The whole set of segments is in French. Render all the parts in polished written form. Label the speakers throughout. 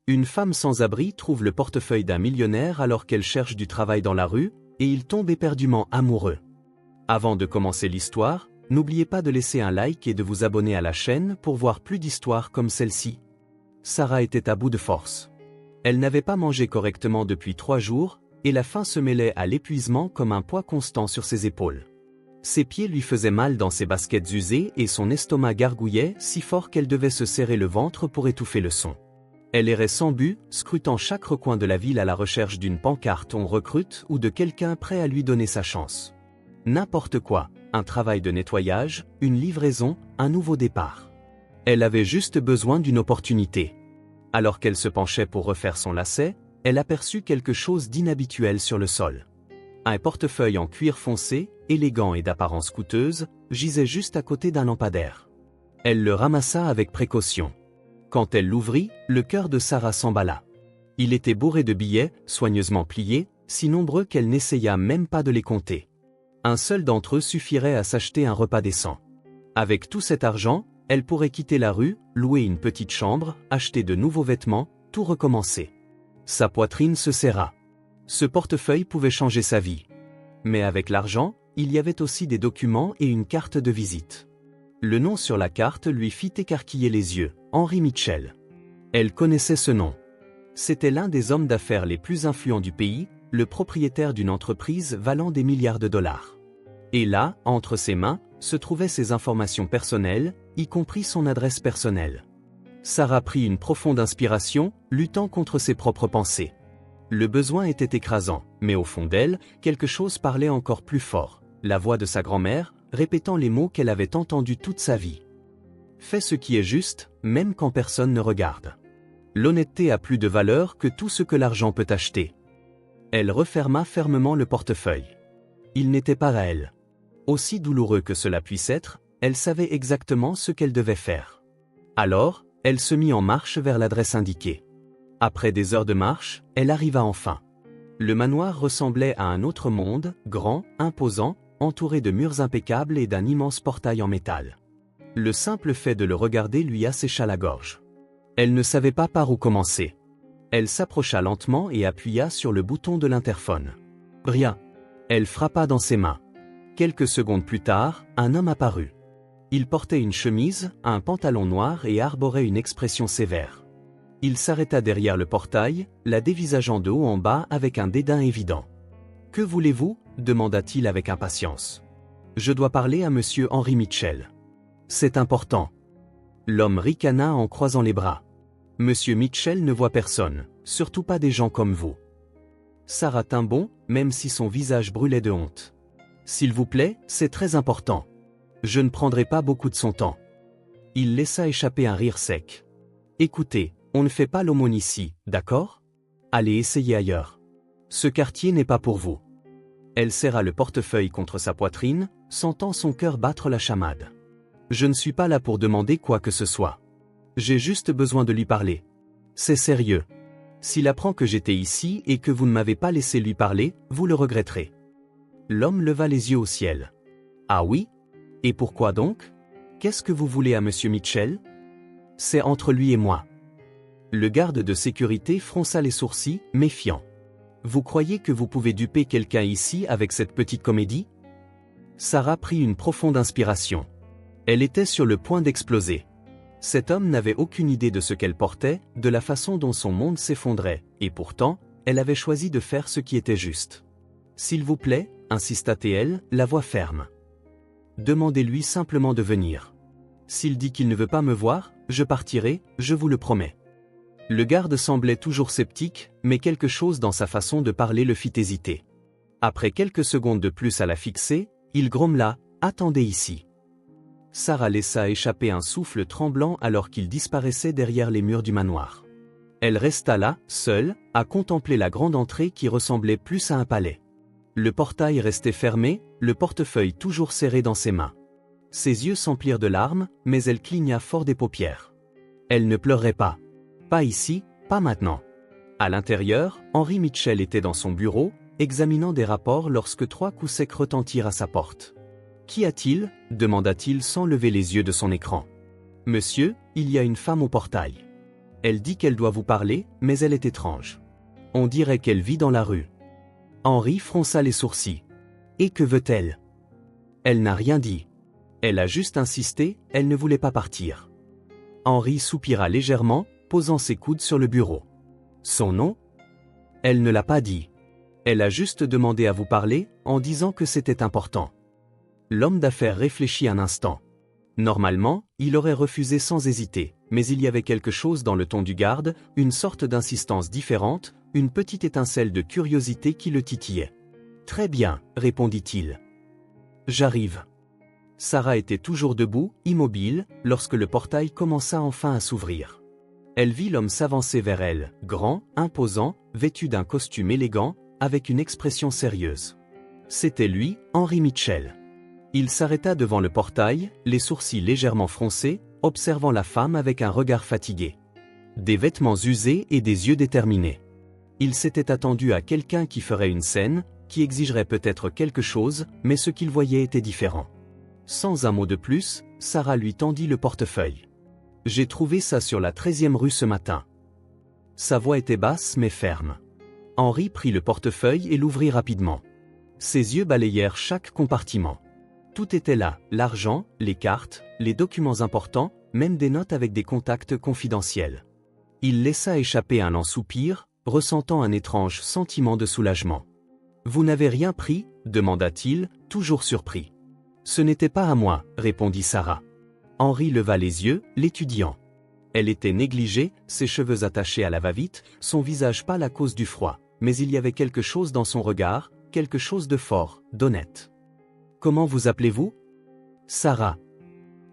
Speaker 1: Une femme sans abri trouve le portefeuille d'un millionnaire alors qu'elle cherche du travail dans la rue, et il tombe éperdument amoureux. Avant de commencer l'histoire, n'oubliez pas de laisser un like et de vous abonner à la chaîne pour voir plus d'histoires comme celle-ci. Sarah était à bout de force. Elle n'avait pas mangé correctement depuis 3 jours, et la faim se mêlait à l'épuisement comme un poids constant sur ses épaules. Ses pieds lui faisaient mal dans ses baskets usées et son estomac gargouillait si fort qu'elle devait se serrer le ventre pour étouffer le son. Elle errait sans but, scrutant chaque recoin de la ville à la recherche d'une pancarte on recrute ou de quelqu'un prêt à lui donner sa chance. N'importe quoi, un travail de nettoyage, une livraison, un nouveau départ. Elle avait juste besoin d'une opportunité. Alors qu'elle se penchait pour refaire son lacet, elle aperçut quelque chose d'inhabituel sur le sol. Un portefeuille en cuir foncé, élégant et d'apparence coûteuse, gisait juste à côté d'un lampadaire. Elle le ramassa avec précaution. Quand elle l'ouvrit, le cœur de Sarah s'emballa. Il était bourré de billets, soigneusement pliés, si nombreux qu'elle n'essaya même pas de les compter. Un seul d'entre eux suffirait à s'acheter un repas décent. Avec tout cet argent, elle pourrait quitter la rue, louer une petite chambre, acheter de nouveaux vêtements, tout recommencer. Sa poitrine se serra. Ce portefeuille pouvait changer sa vie. Mais avec l'argent, il y avait aussi des documents et une carte de visite. Le nom sur la carte lui fit écarquiller les yeux, Henry Mitchell. Elle connaissait ce nom. C'était l'un des hommes d'affaires les plus influents du pays, le propriétaire d'une entreprise valant des milliards de dollars. Et là, entre ses mains, se trouvaient ses informations personnelles, y compris son adresse personnelle. Sarah prit une profonde inspiration, luttant contre ses propres pensées. Le besoin était écrasant, mais au fond d'elle, quelque chose parlait encore plus fort, la voix de sa grand-mère, répétant les mots qu'elle avait entendus toute sa vie. Fais ce qui est juste, même quand personne ne regarde. L'honnêteté a plus de valeur que tout ce que l'argent peut acheter. Elle referma fermement le portefeuille. Il n'était pas à elle. Aussi douloureux que cela puisse être, elle savait exactement ce qu'elle devait faire. Alors, elle se mit en marche vers l'adresse indiquée. Après des heures de marche, elle arriva enfin. Le manoir ressemblait à un autre monde, grand, imposant, entouré de murs impeccables et d'un immense portail en métal. Le simple fait de le regarder lui assécha la gorge. Elle ne savait pas par où commencer. Elle s'approcha lentement et appuya sur le bouton de l'interphone. Rien. Elle frappa dans ses mains. Quelques secondes plus tard, un homme apparut. Il portait une chemise, un pantalon noir et arborait une expression sévère. Il s'arrêta derrière le portail, la dévisageant de haut en bas avec un dédain évident. « Que voulez-vous » demanda-t-il avec impatience. « Je dois parler à monsieur Henry Mitchell. »« C'est important. » L'homme ricana en croisant les bras. « Monsieur Mitchell ne voit personne, surtout pas des gens comme vous. » Sarah tint bon, même si son visage brûlait de honte. « S'il vous plaît, c'est très important. Je ne prendrai pas beaucoup de son temps. » Il laissa échapper un rire sec. « Écoutez, on ne fait pas l'aumône ici, d'accord? Allez essayer ailleurs. Ce quartier n'est pas pour vous. » Elle serra le portefeuille contre sa poitrine, sentant son cœur battre la chamade. « Je ne suis pas là pour demander quoi que ce soit. J'ai juste besoin de lui parler. C'est sérieux. S'il apprend que j'étais ici et que vous ne m'avez pas laissé lui parler, vous le regretterez. » L'homme leva les yeux au ciel. « Ah oui? Et pourquoi donc? Qu'est-ce que vous voulez à monsieur Mitchell? » « C'est entre lui et moi. » Le garde de sécurité fronça les sourcils, méfiant. « Vous croyez que vous pouvez duper quelqu'un ici avec cette petite comédie? » Sarah prit une profonde inspiration. Elle était sur le point d'exploser. Cet homme n'avait aucune idée de ce qu'elle portait, de la façon dont son monde s'effondrait, et pourtant, elle avait choisi de faire ce qui était juste. « S'il vous plaît, » insista-t-elle, la voix ferme. « Demandez-lui simplement de venir. S'il dit qu'il ne veut pas me voir, je partirai, je vous le promets. » Le garde semblait toujours sceptique, mais quelque chose dans sa façon de parler le fit hésiter. Après quelques secondes de plus à la fixer, il grommela « Attendez ici. » Sarah laissa échapper un souffle tremblant alors qu'il disparaissait derrière les murs du manoir. Elle resta là, seule, à contempler la grande entrée qui ressemblait plus à un palais. Le portail restait fermé, le portefeuille toujours serré dans ses mains. Ses yeux s'emplirent de larmes, mais elle cligna fort des paupières. Elle ne pleurait pas. Pas ici, pas maintenant. À l'intérieur, Henry Mitchell était dans son bureau, examinant des rapports lorsque 3 coups secs retentirent à sa porte. « Qu'y a-t-il » demanda-t-il sans lever les yeux de son écran. « Monsieur, il y a une femme au portail. » Elle dit qu'elle doit vous parler, mais elle est étrange. On dirait qu'elle vit dans la rue. Henri fronça les sourcils. Et que veut-elle? Elle n'a rien dit. Elle a juste insisté, elle ne voulait pas partir. Henri soupira légèrement, posant ses coudes sur le bureau. Son nom? Elle ne l'a pas dit. Elle a juste demandé à vous parler, en disant que c'était important. L'homme d'affaires réfléchit un instant. Normalement, il aurait refusé sans hésiter, mais il y avait quelque chose dans le ton du garde, une sorte d'insistance différente, une petite étincelle de curiosité qui le titillait. « Très bien, répondit-il. J'arrive. » Sarah était toujours debout, immobile, lorsque le portail commença enfin à s'ouvrir. Elle vit l'homme s'avancer vers elle, grand, imposant, vêtu d'un costume élégant, avec une expression sérieuse. C'était lui, Henri Mitchell. Il s'arrêta devant le portail, les sourcils légèrement froncés, observant la femme avec un regard fatigué. Des vêtements usés et des yeux déterminés. Il s'était attendu à quelqu'un qui ferait une scène, qui exigerait peut-être quelque chose, mais ce qu'il voyait était différent. Sans un mot de plus, Sarah lui tendit le portefeuille. « J'ai trouvé ça sur la 13e rue ce matin. » Sa voix était basse mais ferme. Henri prit le portefeuille et l'ouvrit rapidement. Ses yeux balayèrent chaque compartiment. Tout était là, l'argent, les cartes, les documents importants, même des notes avec des contacts confidentiels. Il laissa échapper un lent soupir, ressentant un étrange sentiment de soulagement. « Vous n'avez rien pris ?» demanda-t-il, toujours surpris. « Ce n'était pas à moi » répondit Sarah. Henri leva les yeux, l'étudiant. Elle était négligée, ses cheveux attachés à la va-vite, son visage pâle à cause du froid, mais il y avait quelque chose dans son regard, quelque chose de fort, d'honnête. « Comment vous appelez-vous » ? « Sarah. »«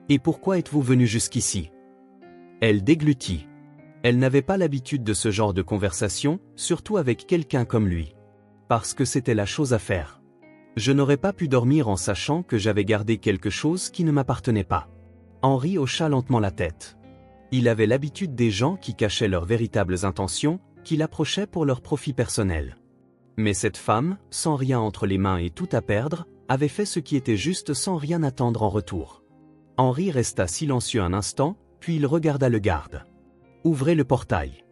Speaker 1: Et pourquoi êtes-vous venue jusqu'ici » Elle déglutit. Elle n'avait pas l'habitude de ce genre de conversation, surtout avec quelqu'un comme lui. Parce que c'était la chose à faire. Je n'aurais pas pu dormir en sachant que j'avais gardé quelque chose qui ne m'appartenait pas. Henri hocha lentement la tête. Il avait l'habitude des gens qui cachaient leurs véritables intentions, qui l'approchaient pour leur profit personnel. Mais cette femme, sans rien entre les mains et tout à perdre, avait fait ce qui était juste sans rien attendre en retour. Henri resta silencieux un instant, puis il regarda le garde. « Ouvrez le portail. »«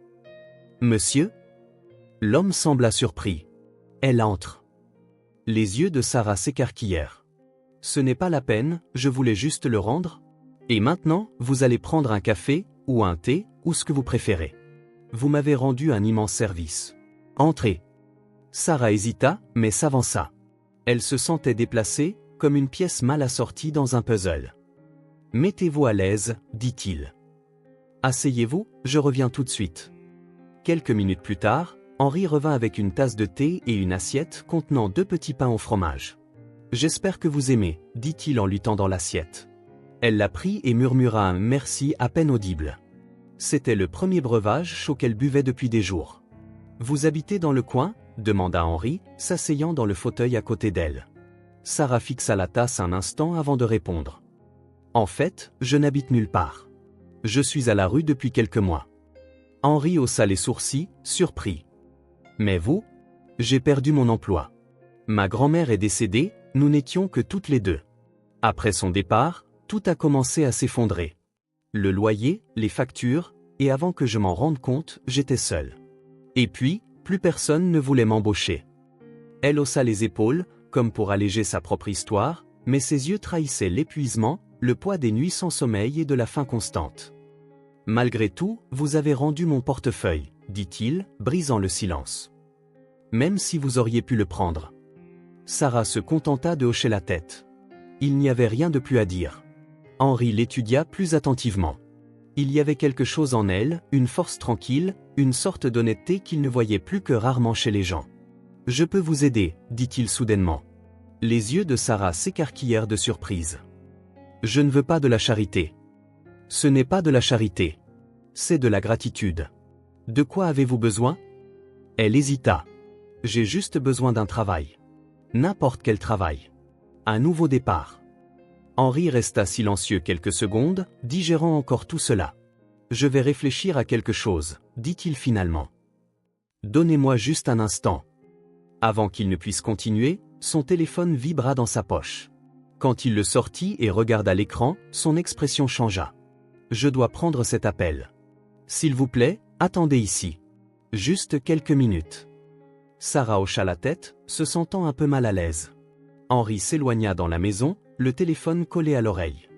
Speaker 1: Monsieur ?» L'homme sembla surpris. « Elle entre. » Les yeux de Sarah s'écarquillèrent. « Ce n'est pas la peine, je voulais juste le rendre. Et maintenant, vous allez prendre un café, ou un thé, ou ce que vous préférez. Vous m'avez rendu un immense service. Entrez. » Sarah hésita, mais s'avança. Elle se sentait déplacée, comme une pièce mal assortie dans un puzzle. « Mettez-vous à l'aise, dit-il. Asseyez-vous, je reviens tout de suite. » Quelques minutes plus tard, Henri revint avec une tasse de thé et une assiette contenant 2 petits pains au fromage. « J'espère que vous aimez, dit-il en lui tendant l'assiette. Elle la prit et murmura un merci à peine audible. C'était le premier breuvage chaud qu'elle buvait depuis des jours. « Vous habitez dans le coin ?» demanda Henri, s'asseyant dans le fauteuil à côté d'elle. Sarah fixa la tasse un instant avant de répondre. « En fait, je n'habite nulle part. Je suis à la rue depuis quelques mois. » Henri haussa les sourcils, surpris. « Mais vous ? J'ai perdu mon emploi. Ma grand-mère est décédée, nous n'étions que toutes les deux. Après son départ, tout a commencé à s'effondrer. Le loyer, les factures, et avant que je m'en rende compte, j'étais seul. Et puis, plus personne ne voulait m'embaucher. » Elle haussa les épaules, comme pour alléger sa propre histoire, mais ses yeux trahissaient l'épuisement, le poids des nuits sans sommeil et de la faim constante. « Malgré tout, vous avez rendu mon portefeuille, » dit-il, brisant le silence. « Même si vous auriez pu le prendre. » Sarah se contenta de hocher la tête. Il n'y avait rien de plus à dire. Henri l'étudia plus attentivement. Il y avait quelque chose en elle, une force tranquille, une sorte d'honnêteté qu'il ne voyait plus que rarement chez les gens. « Je peux vous aider, » dit-il soudainement. Les yeux de Sarah s'écarquillèrent de surprise. « Je ne veux pas de la charité. »« Ce n'est pas de la charité. C'est de la gratitude. »« De quoi avez-vous besoin ?» Elle hésita. « J'ai juste besoin d'un travail. N'importe quel travail. Un nouveau départ. » Henri resta silencieux quelques secondes, digérant encore tout cela. « Je vais réfléchir à quelque chose, » dit-il finalement. « Donnez-moi juste un instant. » Avant qu'il ne puisse continuer, son téléphone vibra dans sa poche. Quand il le sortit et regarda l'écran, son expression changea. « Je dois prendre cet appel. » S'il vous plaît, attendez ici. Juste quelques minutes. Sarah hocha la tête, se sentant un peu mal à l'aise. Henri s'éloigna dans la maison, le téléphone collé à l'oreille.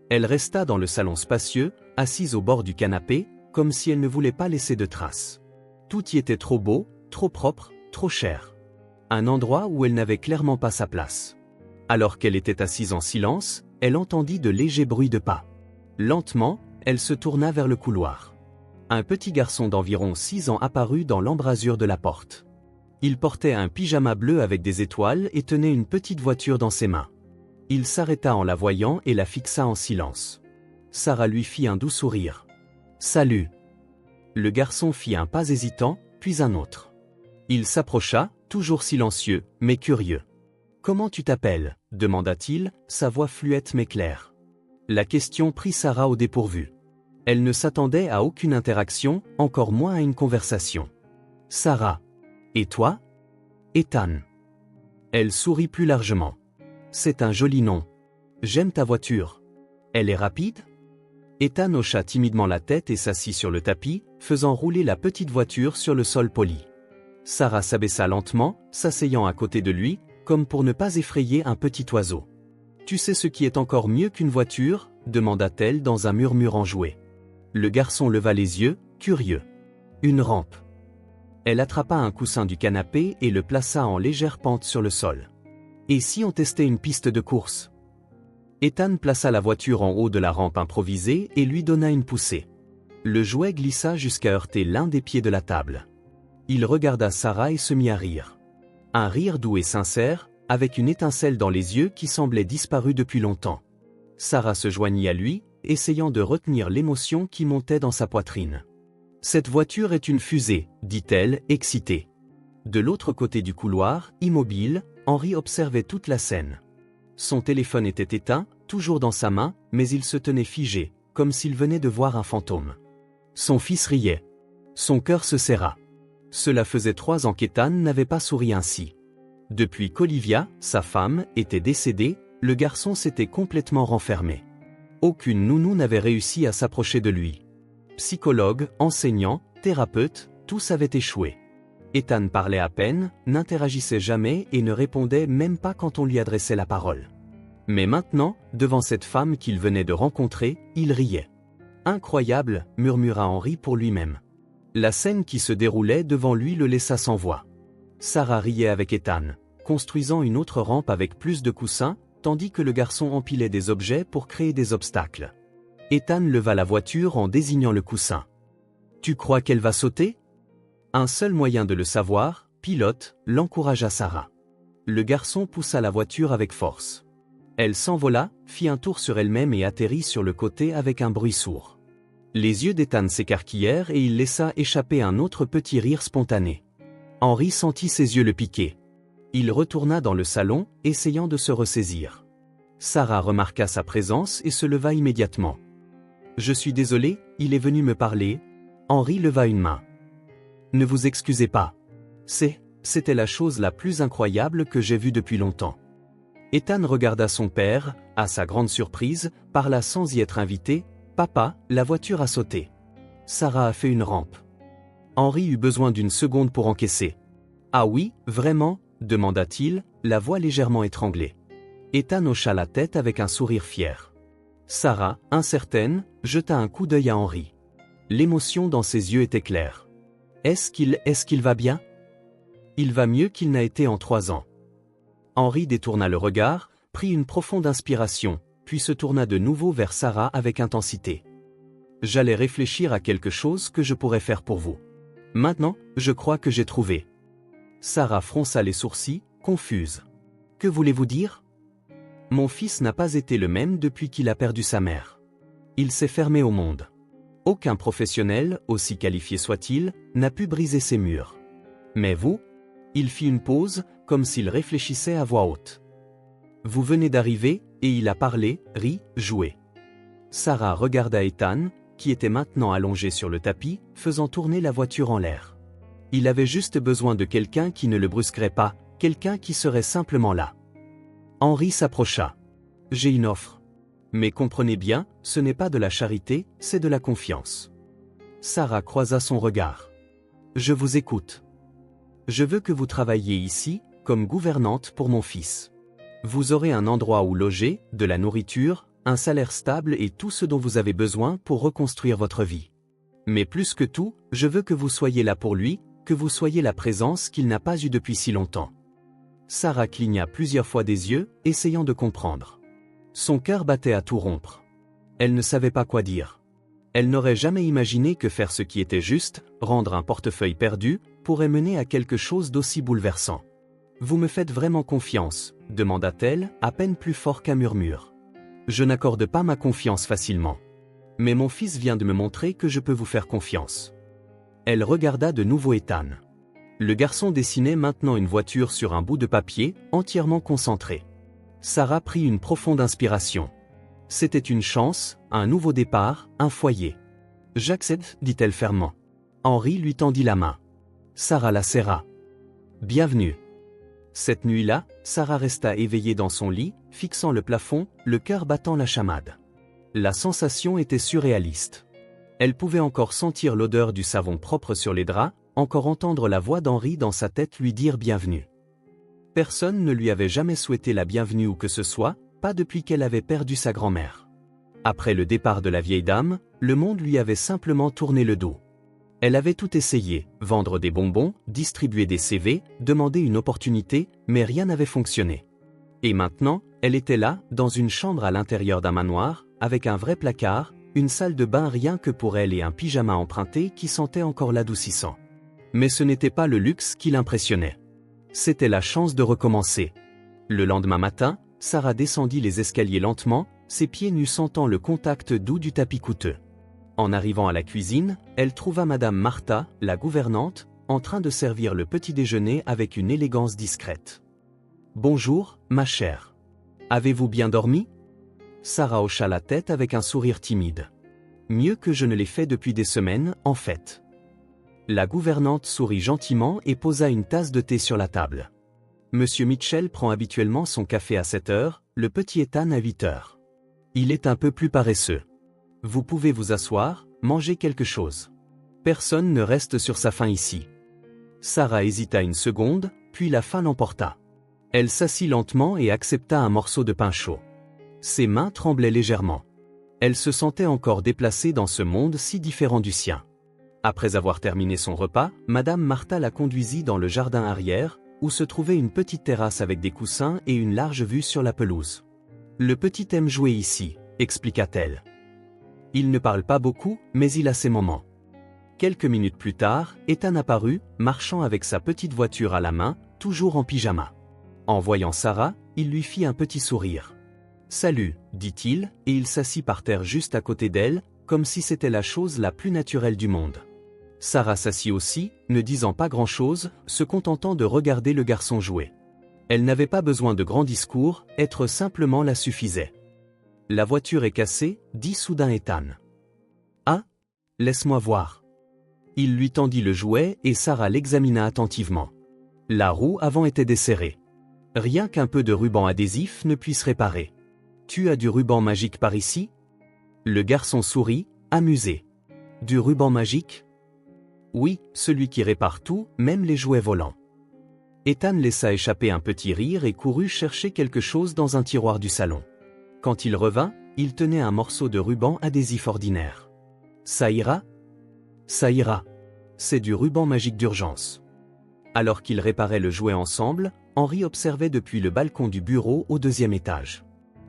Speaker 1: Elle resta dans le salon spacieux, assise au bord du canapé, comme si elle ne voulait pas laisser de traces. Tout y était trop beau, trop propre, trop cher. Un endroit où elle n'avait clairement pas sa place. Alors qu'elle était assise en silence, elle entendit de légers bruits de pas. Lentement, elle se tourna vers le couloir. Un petit garçon d'environ 6 ans apparut dans l'embrasure de la porte. Il portait un pyjama bleu avec des étoiles et tenait une petite voiture dans ses mains. Il s'arrêta en la voyant et la fixa en silence. Sarah lui fit un doux sourire. « Salut !» Le garçon fit un pas hésitant, puis un autre. Il s'approcha, toujours silencieux, mais curieux. « Comment tu t'appelles » demanda-t-il, sa voix fluette mais claire. La question prit Sarah au dépourvu. Elle ne s'attendait à aucune interaction, encore moins à une conversation. « Sarah. Et toi ?»« Ethan. » Elle sourit plus largement. « C'est un joli nom. J'aime ta voiture. Elle est rapide ?» Ethan hocha timidement la tête et s'assit sur le tapis, faisant rouler la petite voiture sur le sol poli. Sarah s'abaissa lentement, s'asseyant à côté de lui, comme pour ne pas effrayer un petit oiseau. « Tu sais ce qui est encore mieux qu'une voiture ?» demanda-t-elle dans un murmure enjoué. Le garçon leva les yeux, curieux. « Une rampe. » Elle attrapa un coussin du canapé et le plaça en légère pente sur le sol. « Et si on testait une piste de course ?» Ethan plaça la voiture en haut de la rampe improvisée et lui donna une poussée. Le jouet glissa jusqu'à heurter l'un des pieds de la table. Il regarda Sarah et se mit à rire. Un rire doux et sincère, avec une étincelle dans les yeux qui semblait disparue depuis longtemps. Sarah se joignit à lui, essayant de retenir l'émotion qui montait dans sa poitrine. « Cette voiture est une fusée, » dit-elle, excitée. De l'autre côté du couloir, immobile, Henri observait toute la scène. Son téléphone était éteint, toujours dans sa main, mais il se tenait figé, comme s'il venait de voir un fantôme. Son fils riait. Son cœur se serra. Cela faisait 3 ans qu'Ethan n'avait pas souri ainsi. Depuis qu'Olivia, sa femme, était décédée, le garçon s'était complètement renfermé. Aucune nounou n'avait réussi à s'approcher de lui. Psychologue, enseignant, thérapeute, tous avaient échoué. Ethan parlait à peine, n'interagissait jamais et ne répondait même pas quand on lui adressait la parole. Mais maintenant, devant cette femme qu'il venait de rencontrer, il riait. « Incroyable » murmura Henri pour lui-même. La scène qui se déroulait devant lui le laissa sans voix. Sarah riait avec Ethan, construisant une autre rampe avec plus de coussins, tandis que le garçon empilait des objets pour créer des obstacles. Ethan leva la voiture en désignant le coussin. « Tu crois qu'elle va sauter ?» Un seul moyen de le savoir, pilote, l'encouragea Sarah. Le garçon poussa la voiture avec force. Elle s'envola, fit un tour sur elle-même et atterrit sur le côté avec un bruit sourd. Les yeux d'Ethan s'écarquillèrent et il laissa échapper un autre petit rire spontané. Henri sentit ses yeux le piquer. Il retourna dans le salon, essayant de se ressaisir. Sarah remarqua sa présence et se leva immédiatement. « Je suis désolé, il est venu me parler. » Henri leva une main. « Ne vous excusez pas. C'était la chose la plus incroyable que j'ai vue depuis longtemps. » Ethan regarda son père, à sa grande surprise, parla sans y être invité. « Papa, la voiture a sauté. Sarah a fait une rampe. » Henri eut besoin d'une seconde pour encaisser. « Ah oui, vraiment ?» demanda-t-il, la voix légèrement étranglée. Ethan hocha la tête avec un sourire fier. Sarah, incertaine, jeta un coup d'œil à Henri. L'émotion dans ses yeux était claire. « Est-ce qu'il va bien ?»« Il va mieux qu'il n'a été en 3 ans. » Henri détourna le regard, prit une profonde inspiration, puis se tourna de nouveau vers Sarah avec intensité. « J'allais réfléchir à quelque chose que je pourrais faire pour vous. Maintenant, je crois que j'ai trouvé. » Sarah fronça les sourcils, confuse. « Que voulez-vous dire ? » Mon fils n'a pas été le même depuis qu'il a perdu sa mère. Il s'est fermé au monde. Aucun professionnel, aussi qualifié soit-il, n'a pu briser ses murs. Mais vous ? Il fit une pause, comme s'il réfléchissait à voix haute. Vous venez d'arriver, et il a parlé, ri, joué. Sarah regarda Ethan, qui était maintenant allongé sur le tapis, faisant tourner la voiture en l'air. Il avait juste besoin de quelqu'un qui ne le brusquerait pas, quelqu'un qui serait simplement là. Henri s'approcha. « J'ai une offre. Mais comprenez bien, ce n'est pas de la charité, c'est de la confiance. » Sarah croisa son regard. Je vous écoute. Je veux que vous travailliez ici, comme gouvernante pour mon fils. Vous aurez un endroit où loger, de la nourriture, un salaire stable et tout ce dont vous avez besoin pour reconstruire votre vie. Mais plus que tout, je veux que vous soyez là pour lui, que vous soyez la présence qu'il n'a pas eue depuis si longtemps. Sarah cligna plusieurs fois des yeux, essayant de comprendre. Son cœur battait à tout rompre. Elle ne savait pas quoi dire. Elle n'aurait jamais imaginé que faire ce qui était juste, rendre un portefeuille perdu, pourrait mener à quelque chose d'aussi bouleversant. « Vous me faites vraiment confiance ?» demanda-t-elle, à peine plus fort qu'un murmure. « Je n'accorde pas ma confiance facilement. Mais mon fils vient de me montrer que je peux vous faire confiance. » Elle regarda de nouveau Ethan. Le garçon dessinait maintenant une voiture sur un bout de papier, entièrement concentré. Sarah prit une profonde inspiration. C'était une chance, un nouveau départ, un foyer. « J'accepte, dit-elle fermement. Henri lui tendit la main. Sarah la serra. « Bienvenue. » Cette nuit-là, Sarah resta éveillée dans son lit, fixant le plafond, le cœur battant la chamade. La sensation était surréaliste. Elle pouvait encore sentir l'odeur du savon propre sur les draps, encore entendre la voix d'Henri dans sa tête lui dire bienvenue. Personne ne lui avait jamais souhaité la bienvenue ou que ce soit, pas depuis qu'elle avait perdu sa grand-mère. Après le départ de la vieille dame, le monde lui avait simplement tourné le dos. Elle avait tout essayé, vendre des bonbons, distribuer des CV, demander une opportunité, mais rien n'avait fonctionné. Et maintenant, elle était là, dans une chambre à l'intérieur d'un manoir, avec un vrai placard, une salle de bain rien que pour elle et un pyjama emprunté qui sentait encore l'adoucissant. Mais ce n'était pas le luxe qui l'impressionnait. C'était la chance de recommencer. Le lendemain matin, Sarah descendit les escaliers lentement, ses pieds nus sentant le contact doux du tapis coûteux. En arrivant à la cuisine, elle trouva Madame Martha, la gouvernante, en train de servir le petit déjeuner avec une élégance discrète. « Bonjour, ma chère. Avez-vous bien dormi ?» Sarah hocha la tête avec un sourire timide. « Mieux que je ne l'ai fait depuis des semaines, en fait. » La gouvernante sourit gentiment et posa une tasse de thé sur la table. « Monsieur Mitchell prend habituellement son café à 7 heures, le petit Ethan à 8 heures. Il est un peu plus paresseux. Vous pouvez vous asseoir, manger quelque chose. Personne ne reste sur sa faim ici. » Sarah hésita une seconde, puis la faim l'emporta. Elle s'assit lentement et accepta un morceau de pain chaud. Ses mains tremblaient légèrement. Elle se sentait encore déplacée dans ce monde si différent du sien. Après avoir terminé son repas, Madame Martha la conduisit dans le jardin arrière, où se trouvait une petite terrasse avec des coussins et une large vue sur la pelouse. « Le petit aime jouer ici », expliqua-t-elle. Il ne parle pas beaucoup, mais il a ses moments. Quelques minutes plus tard, Ethan apparut, marchant avec sa petite voiture à la main, toujours en pyjama. En voyant Sarah, il lui fit un petit sourire. « Salut », dit-il, et il s'assit par terre juste à côté d'elle, comme si c'était la chose la plus naturelle du monde. Sarah s'assit aussi, ne disant pas grand-chose, se contentant de regarder le garçon jouer. Elle n'avait pas besoin de grands discours, être simplement la suffisait. « La voiture est cassée », dit soudain Ethan. « Ah, laisse-moi voir. » Il lui tendit le jouet et Sarah l'examina attentivement. La roue avant était desserrée. Rien qu'un peu de ruban adhésif ne puisse réparer. « Tu as du ruban magique par ici ?» Le garçon sourit, amusé. « Du ruban magique ? » « Oui, celui qui répare tout, même les jouets volants. » Ethan laissa échapper un petit rire et courut chercher quelque chose dans un tiroir du salon. Quand il revint, il tenait un morceau de ruban adhésif ordinaire. « Ça ira ? » ?»« Ça ira. C'est du ruban magique d'urgence. » Alors qu'ils réparaient le jouet ensemble, Henri observait depuis le balcon du bureau au 2e étage.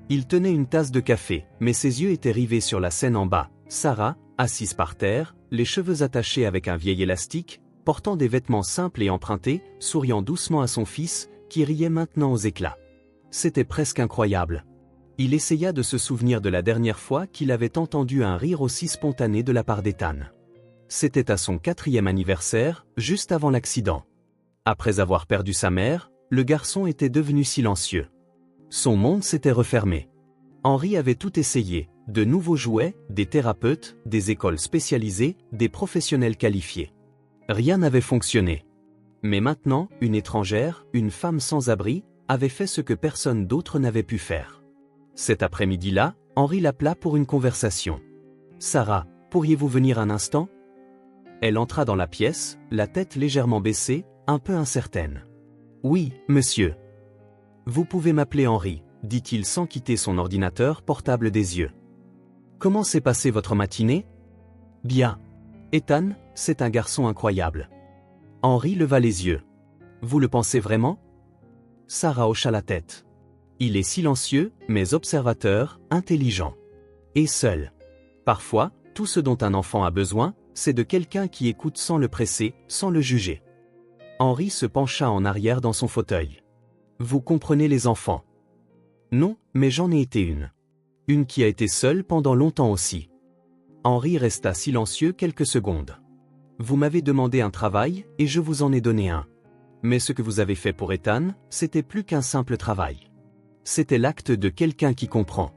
Speaker 1: Il tenait une tasse de café, mais ses yeux étaient rivés sur la scène en bas. Sarah, assise par terre, les cheveux attachés avec un vieil élastique, portant des vêtements simples et empruntés, souriant doucement à son fils, qui riait maintenant aux éclats. C'était presque incroyable. Il essaya de se souvenir de la dernière fois qu'il avait entendu un rire aussi spontané de la part d'Ethan. C'était à son 4e anniversaire, juste avant l'accident. Après avoir perdu sa mère, le garçon était devenu silencieux. Son monde s'était refermé. Henri avait tout essayé, de nouveaux jouets, des thérapeutes, des écoles spécialisées, des professionnels qualifiés. Rien n'avait fonctionné. Mais maintenant, une étrangère, une femme sans abri, avait fait ce que personne d'autre n'avait pu faire. Cet après-midi-là, Henri l'appela pour une conversation. « Sarah, pourriez-vous venir un instant ?» Elle entra dans la pièce, la tête légèrement baissée, un peu incertaine. « Oui, monsieur. »« Vous pouvez m'appeler Henri, » dit-il sans quitter son ordinateur portable des yeux. « Comment s'est passée votre matinée ? » ?»« Bien. Ethan, c'est un garçon incroyable. » Henri leva les yeux. « Vous le pensez vraiment ? » Sarah hocha la tête. « Il est silencieux, mais observateur, intelligent. Et seul. Parfois, tout ce dont un enfant a besoin, c'est de quelqu'un qui écoute sans le presser, sans le juger. » Henri se pencha en arrière dans son fauteuil. « Vous comprenez les enfants ? » ?»« Non, mais j'en ai été une. Une qui a été seule pendant longtemps aussi. » Henri resta silencieux quelques secondes. « Vous m'avez demandé un travail, et je vous en ai donné un. Mais ce que vous avez fait pour Ethan, c'était plus qu'un simple travail. C'était l'acte de quelqu'un qui comprend. »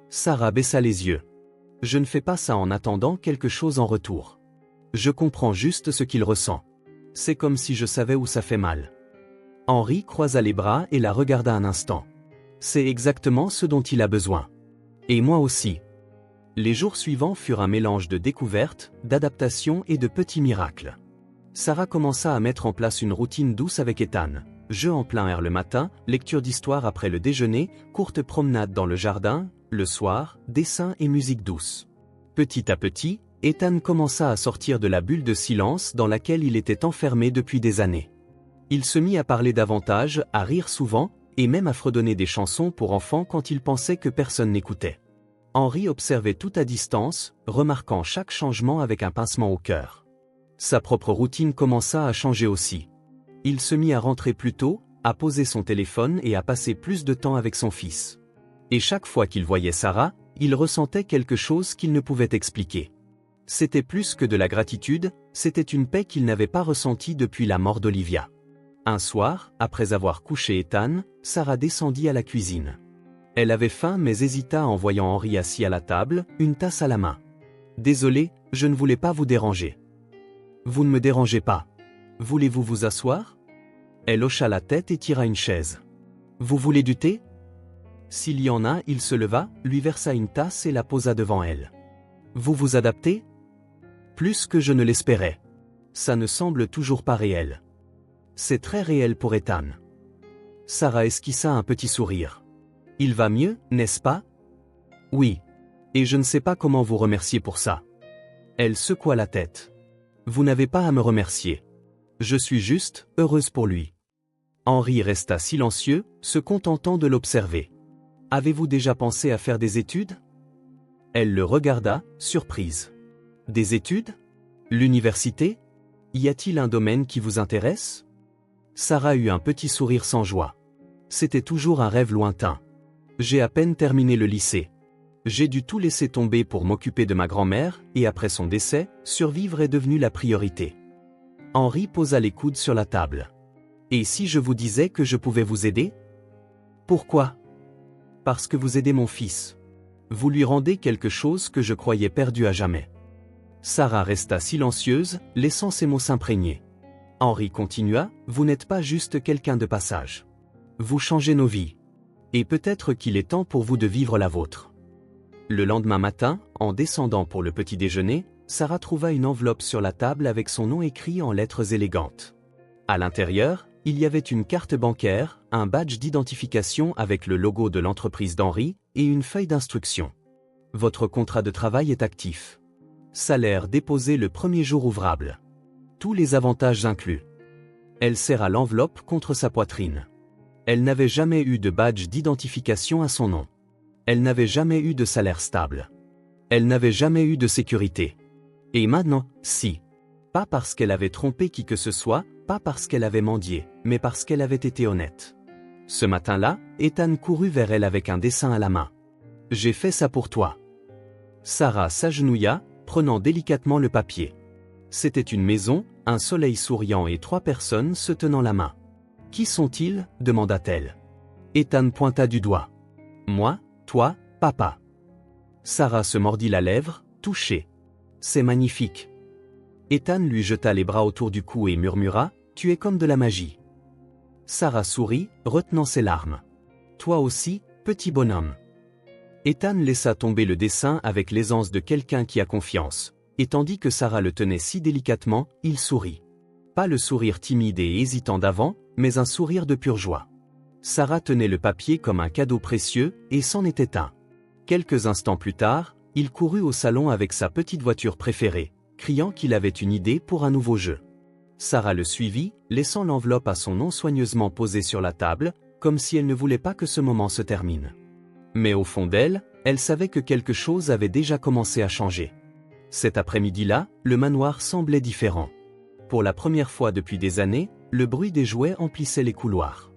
Speaker 1: Sarah baissa les yeux. « Je ne fais pas ça en attendant quelque chose en retour. Je comprends juste ce qu'il ressent. C'est comme si je savais où ça fait mal. » Henri croisa les bras et la regarda un instant. « C'est exactement ce dont il a besoin. Et moi aussi. » Les jours suivants furent un mélange de découvertes, d'adaptations et de petits miracles. Sarah commença à mettre en place une routine douce avec Ethan. Jeux en plein air le matin, lecture d'histoire après le déjeuner, courte promenade dans le jardin, le soir, dessins et musique douce. Petit à petit, Ethan commença à sortir de la bulle de silence dans laquelle il était enfermé depuis des années. Il se mit à parler davantage, à rire souvent, et même à fredonner des chansons pour enfants quand il pensait que personne n'écoutait. Henri observait tout à distance, remarquant chaque changement avec un pincement au cœur. Sa propre routine commença à changer aussi. Il se mit à rentrer plus tôt, à poser son téléphone et à passer plus de temps avec son fils. Et chaque fois qu'il voyait Sarah, il ressentait quelque chose qu'il ne pouvait expliquer. C'était plus que de la gratitude, c'était une paix qu'il n'avait pas ressentie depuis la mort d'Olivia. Un soir, après avoir couché Ethan, Sarah descendit à la cuisine. Elle avait faim mais hésita en voyant Henri assis à la table, une tasse à la main. « Désolé, je ne voulais pas vous déranger. »« Vous ne me dérangez pas. Voulez-vous vous asseoir ?» Elle hocha la tête et tira une chaise. « Vous voulez du thé ?» S'il y en a, il se leva, lui versa une tasse et la posa devant elle. « Vous vous adaptez ? » Plus que je ne l'espérais. Ça ne semble toujours pas réel. C'est très réel pour Ethan. Sarah esquissa un petit sourire. Il va mieux, n'est-ce pas ? Oui. Et je ne sais pas comment vous remercier pour ça. Elle secoua la tête. Vous n'avez pas à me remercier. Je suis juste heureuse pour lui. Henri resta silencieux, se contentant de l'observer. Avez-vous déjà pensé à faire des études ? Elle le regarda, surprise. Des études ? L'université ? Y a-t-il un domaine qui vous intéresse ? Sarah eut un petit sourire sans joie. C'était toujours un rêve lointain. J'ai à peine terminé le lycée. J'ai dû tout laisser tomber pour m'occuper de ma grand-mère, et après son décès, survivre est devenu la priorité. Henri posa les coudes sur la table. Et si je vous disais que je pouvais vous aider ? Pourquoi ? Parce que vous aidez mon fils. Vous lui rendez quelque chose que je croyais perdu à jamais. Sarah resta silencieuse, laissant ses mots s'imprégner. Henri continua, vous n'êtes pas juste quelqu'un de passage. Vous changez nos vies. Et peut-être qu'il est temps pour vous de vivre la vôtre. Le lendemain matin, en descendant pour le petit déjeuner, Sarah trouva une enveloppe sur la table avec son nom écrit en lettres élégantes. À l'intérieur, il y avait une carte bancaire, un badge d'identification avec le logo de l'entreprise d'Henri et une feuille d'instruction. Votre contrat de travail est actif. Salaire déposé le premier jour ouvrable. Tous les avantages inclus. Elle serra l'enveloppe contre sa poitrine. Elle n'avait jamais eu de badge d'identification à son nom. Elle n'avait jamais eu de salaire stable. Elle n'avait jamais eu de sécurité. Et maintenant, si. Pas parce qu'elle avait trompé qui que ce soit, pas parce qu'elle avait mendié, mais parce qu'elle avait été honnête. Ce matin-là, Ethan courut vers elle avec un dessin à la main. « J'ai fait ça pour toi. » Sarah s'agenouilla, prenant délicatement le papier. C'était une maison, un soleil souriant et 3 personnes se tenant la main. « Qui sont-ils ? » demanda-t-elle. Ethan pointa du doigt. « Moi, toi, papa. » Sarah se mordit la lèvre, touchée. « C'est magnifique. » Ethan lui jeta les bras autour du cou et murmura, « Tu es comme de la magie. » Sarah sourit, retenant ses larmes. « Toi aussi, petit bonhomme. » Ethan laissa tomber le dessin avec l'aisance de quelqu'un qui a confiance. Et tandis que Sarah le tenait si délicatement, il sourit. Pas le sourire timide et hésitant d'avant, mais un sourire de pure joie. Sarah tenait le papier comme un cadeau précieux, et c'en était un. Quelques instants plus tard, il courut au salon avec sa petite voiture préférée, criant qu'il avait une idée pour un nouveau jeu. Sarah le suivit, laissant l'enveloppe à son nom soigneusement posée sur la table, comme si elle ne voulait pas que ce moment se termine. Mais au fond d'elle, elle savait que quelque chose avait déjà commencé à changer. Cet après-midi-là, le manoir semblait différent. Pour la première fois depuis des années, le bruit des jouets emplissait les couloirs.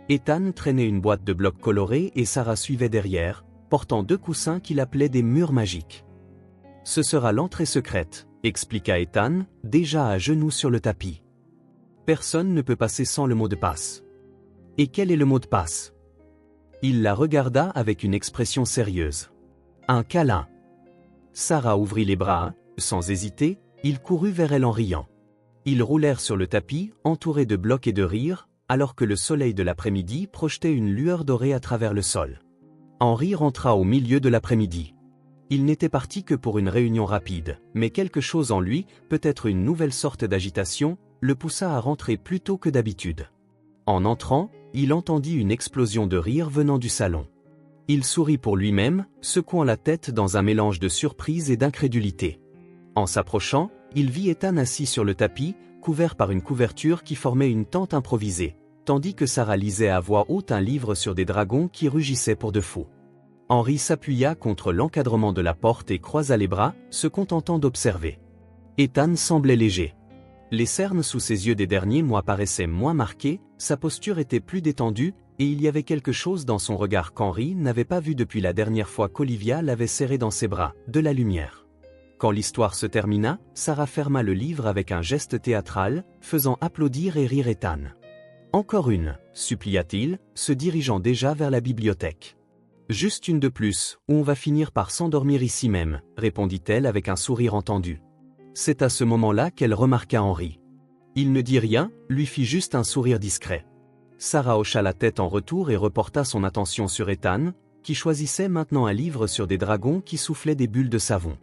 Speaker 1: Ethan traînait une boîte de blocs colorés et Sarah suivait derrière, portant 2 coussins qu'il appelait des murs magiques. « Ce sera l'entrée secrète », expliqua Ethan, déjà à genoux sur le tapis. « Personne ne peut passer sans le mot de passe. » « Et quel est le mot de passe ?» Il la regarda avec une expression sérieuse. « Un câlin. » Sarah ouvrit les bras, sans hésiter, il courut vers elle en riant. Ils roulèrent sur le tapis, entourés de blocs et de rires, alors que le soleil de l'après-midi projetait une lueur dorée à travers le sol. Henri rentra au milieu de l'après-midi. Il n'était parti que pour une réunion rapide, mais quelque chose en lui, peut-être une nouvelle sorte d'agitation, le poussa à rentrer plus tôt que d'habitude. En entrant, il entendit une explosion de rire venant du salon. Il sourit pour lui-même, secouant la tête dans un mélange de surprise et d'incrédulité. En s'approchant, il vit Ethan assis sur le tapis, couvert par une couverture qui formait une tente improvisée, tandis que Sarah lisait à voix haute un livre sur des dragons qui rugissaient pour de faux. Henri s'appuya contre l'encadrement de la porte et croisa les bras, se contentant d'observer. Ethan semblait léger. Les cernes sous ses yeux des derniers mois paraissaient moins marquées, sa posture était plus détendue, et il y avait quelque chose dans son regard qu'Henri n'avait pas vu depuis la dernière fois qu'Olivia l'avait serré dans ses bras, de la lumière. Quand l'histoire se termina, Sarah ferma le livre avec un geste théâtral, faisant applaudir et rire Ethan. « Encore une, » supplia-t-il, se dirigeant déjà vers la bibliothèque. « Juste une de plus, ou on va finir par s'endormir ici même, » répondit-elle avec un sourire entendu. C'est à ce moment-là qu'elle remarqua Henri. Il ne dit rien, lui fit juste un sourire discret. Sarah hocha la tête en retour et reporta son attention sur Ethan, qui choisissait maintenant un livre sur des dragons qui soufflaient des bulles de savon.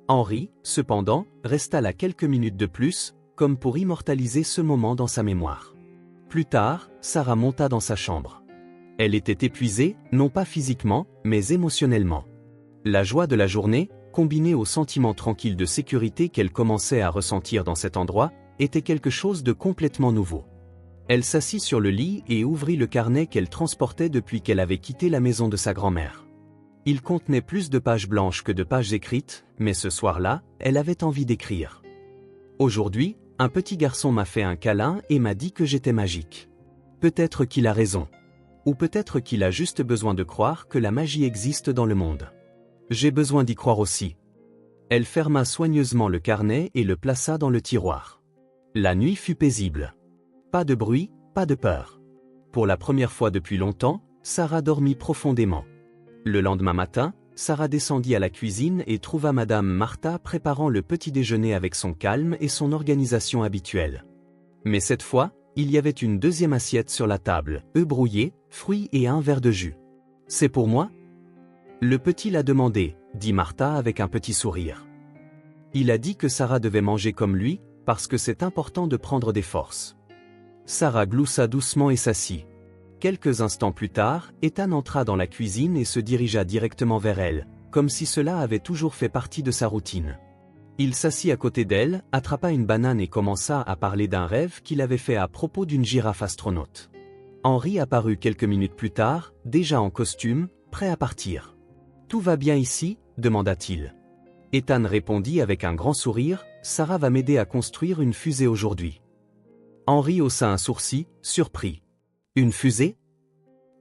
Speaker 1: Henri, cependant, resta là quelques minutes de plus, comme pour immortaliser ce moment dans sa mémoire. Plus tard, Sarah monta dans sa chambre. Elle était épuisée, non pas physiquement, mais émotionnellement. La joie de la journée, combinée au sentiment tranquille de sécurité qu'elle commençait à ressentir dans cet endroit, était quelque chose de complètement nouveau. Elle s'assit sur le lit et ouvrit le carnet qu'elle transportait depuis qu'elle avait quitté la maison de sa grand-mère. Il contenait plus de pages blanches que de pages écrites, mais ce soir-là, elle avait envie d'écrire. Aujourd'hui, un petit garçon m'a fait un câlin et m'a dit que j'étais magique. Peut-être qu'il a raison. Ou peut-être qu'il a juste besoin de croire que la magie existe dans le monde. J'ai besoin d'y croire aussi. Elle ferma soigneusement le carnet et le plaça dans le tiroir. La nuit fut paisible. Pas de bruit, pas de peur. Pour la première fois depuis longtemps, Sarah dormit profondément. Le lendemain matin, Sarah descendit à la cuisine et trouva Madame Martha préparant le petit déjeuner avec son calme et son organisation habituelle. Mais cette fois, il y avait une deuxième assiette sur la table, œufs brouillés, fruits et un verre de jus. « C'est pour moi ?» Le petit l'a demandé, dit Martha avec un petit sourire. Il a dit que Sarah devait manger comme lui, parce que c'est important de prendre des forces. Sarah gloussa doucement et s'assit. Quelques instants plus tard, Ethan entra dans la cuisine et se dirigea directement vers elle, comme si cela avait toujours fait partie de sa routine. Il s'assit à côté d'elle, attrapa une banane et commença à parler d'un rêve qu'il avait fait à propos d'une girafe astronaute. Henri apparut quelques minutes plus tard, déjà en costume, prêt à partir. « Tout va bien ici ?» demanda-t-il. Ethan répondit avec un grand sourire, « Sarah va m'aider à construire une fusée aujourd'hui. » Henri haussa un sourcil, surpris. « Une fusée ?» ?»«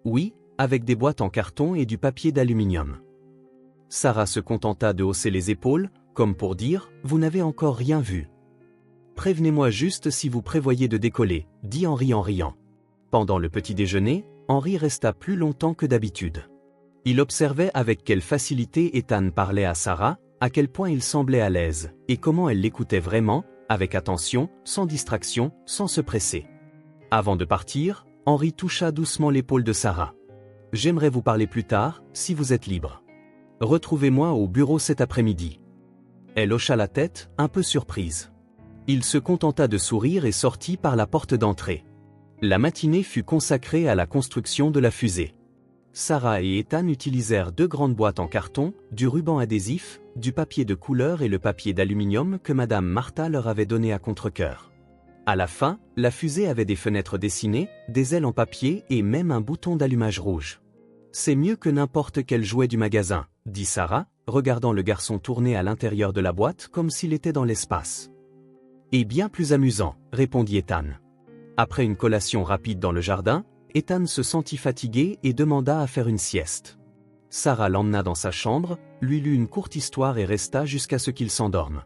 Speaker 1: Oui, avec des boîtes en carton et du papier d'aluminium. » Sarah se contenta de hausser les épaules, comme pour dire, « Vous n'avez encore rien vu. »« Prévenez-moi juste si vous prévoyez de décoller, » dit Henri en riant. Pendant le petit déjeuner, Henri resta plus longtemps que d'habitude. Il observait avec quelle facilité Ethan parlait à Sarah, à quel point il semblait à l'aise, et comment elle l'écoutait vraiment, avec attention, sans distraction, sans se presser. Avant de partir, Henri toucha doucement l'épaule de Sarah. « J'aimerais vous parler plus tard, si vous êtes libre. Retrouvez-moi au bureau cet après-midi. » Elle hocha la tête, un peu surprise. Il se contenta de sourire et sortit par la porte d'entrée. La matinée fut consacrée à la construction de la fusée. Sarah et Ethan utilisèrent 2 grandes boîtes en carton, du ruban adhésif, du papier de couleur et le papier d'aluminium que Madame Martha leur avait donné à contre-cœur. À la fin, la fusée avait des fenêtres dessinées, des ailes en papier et même un bouton d'allumage rouge. « C'est mieux que n'importe quel jouet du magasin », dit Sarah, regardant le garçon tourner à l'intérieur de la boîte comme s'il était dans l'espace. « Et bien plus amusant, répondit Ethan. Après une collation rapide dans le jardin, Ethan se sentit fatigué et demanda à faire une sieste. Sarah l'emmena dans sa chambre, lui lut une courte histoire et resta jusqu'à ce qu'il s'endorme.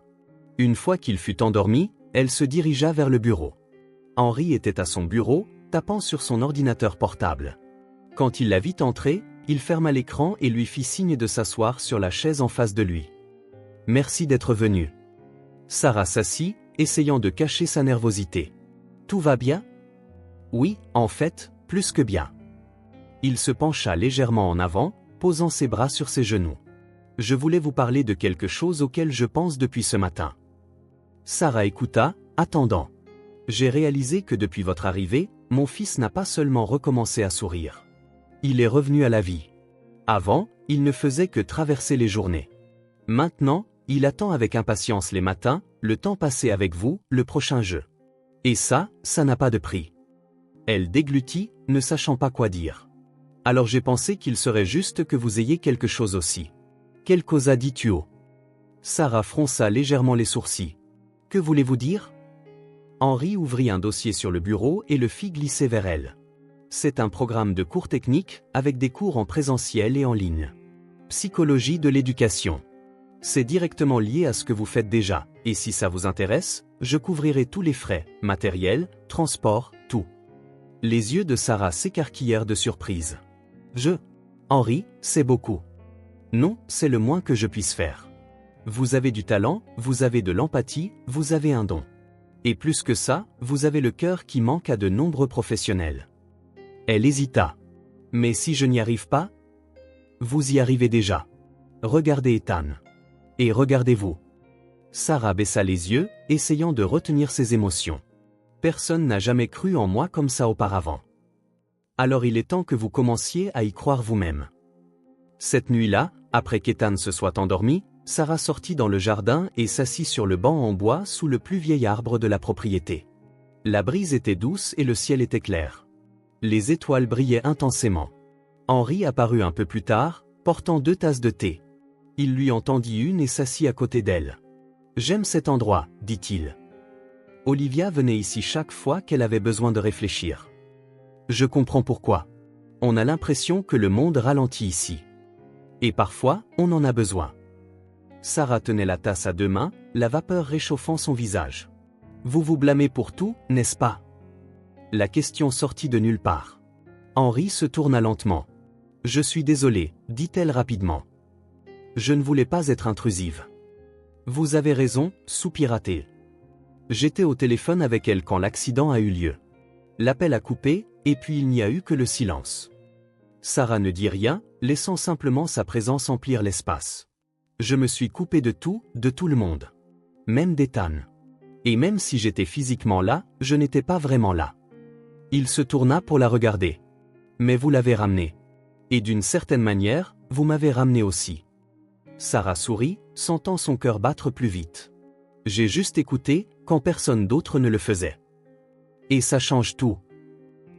Speaker 1: Une fois qu'il fut endormi, elle se dirigea vers le bureau. Henry était à son bureau, tapant sur son ordinateur portable. Quand il la vit entrer, il ferma l'écran et lui fit signe de s'asseoir sur la chaise en face de lui. « Merci d'être venu. » Sarah s'assit, essayant de cacher sa nervosité. « Tout va bien ? » « Oui, en fait, plus que bien. » Il se pencha légèrement en avant, posant ses bras sur ses genoux. « Je voulais vous parler de quelque chose auquel je pense depuis ce matin. » Sarah écouta, attendant. « J'ai réalisé que depuis votre arrivée, mon fils n'a pas seulement recommencé à sourire. Il est revenu à la vie. Avant, il ne faisait que traverser les journées. Maintenant, il attend avec impatience les matins, le temps passé avec vous, le prochain jeu. Et ça n'a pas de prix. » Elle déglutit, ne sachant pas quoi dire. « Alors j'ai pensé qu'il serait juste que vous ayez quelque chose aussi. » « Quelle causa dis-tu ? » Sarah fronça légèrement les sourcils. « Que voulez-vous dire ?» Henry ouvrit un dossier sur le bureau et le fit glisser vers elle. « C'est un programme de cours techniques, avec des cours en présentiel et en ligne. Psychologie de l'éducation. C'est directement lié à ce que vous faites déjà, et si ça vous intéresse, je couvrirai tous les frais, matériel, transport, tout. » Les yeux de Sarah s'écarquillèrent de surprise. « Henry, c'est beaucoup. » « Non, c'est le moins que je puisse faire. Vous avez du talent, vous avez de l'empathie, vous avez un don. Et plus que ça, vous avez le cœur qui manque à de nombreux professionnels. » Elle hésita. « Mais si je n'y arrive pas ? » Vous y arrivez déjà. Regardez Ethan. Et regardez-vous. Sarah baissa les yeux, essayant de retenir ses émotions. Personne n'a jamais cru en moi comme ça auparavant. Alors il est temps que vous commenciez à y croire vous-même. Cette nuit-là, après qu'Ethan se soit endormi, Sarah sortit dans le jardin et s'assit sur le banc en bois sous le plus vieil arbre de la propriété. La brise était douce et le ciel était clair. Les étoiles brillaient intensément. Henry apparut un peu plus tard, portant 2 tasses de thé. Il lui en tendit une et s'assit à côté d'elle. « J'aime cet endroit, dit-il. Olivia venait ici chaque fois qu'elle avait besoin de réfléchir. Je comprends pourquoi. On a l'impression que le monde ralentit ici. Et parfois, on en a besoin. » Sarah tenait la tasse à 2 mains, la vapeur réchauffant son visage. « Vous vous blâmez pour tout, n'est-ce pas ?» La question sortit de nulle part. Henry se tourna lentement. « Je suis désolée, dit-elle rapidement. Je ne voulais pas être intrusive. »« Vous avez raison, soupira-t-elle. J'étais au téléphone avec elle quand l'accident a eu lieu. L'appel a coupé, et puis il n'y a eu que le silence. » Sarah ne dit rien, laissant simplement sa présence emplir l'espace. « Je me suis coupé de tout le monde. Même d'Ethan. Et même si j'étais physiquement là, je n'étais pas vraiment là. » Il se tourna pour la regarder. « Mais vous l'avez ramené. Et d'une certaine manière, vous m'avez ramené aussi. » Sarah sourit, sentant son cœur battre plus vite. « J'ai juste écouté, quand personne d'autre ne le faisait. Et ça change tout. »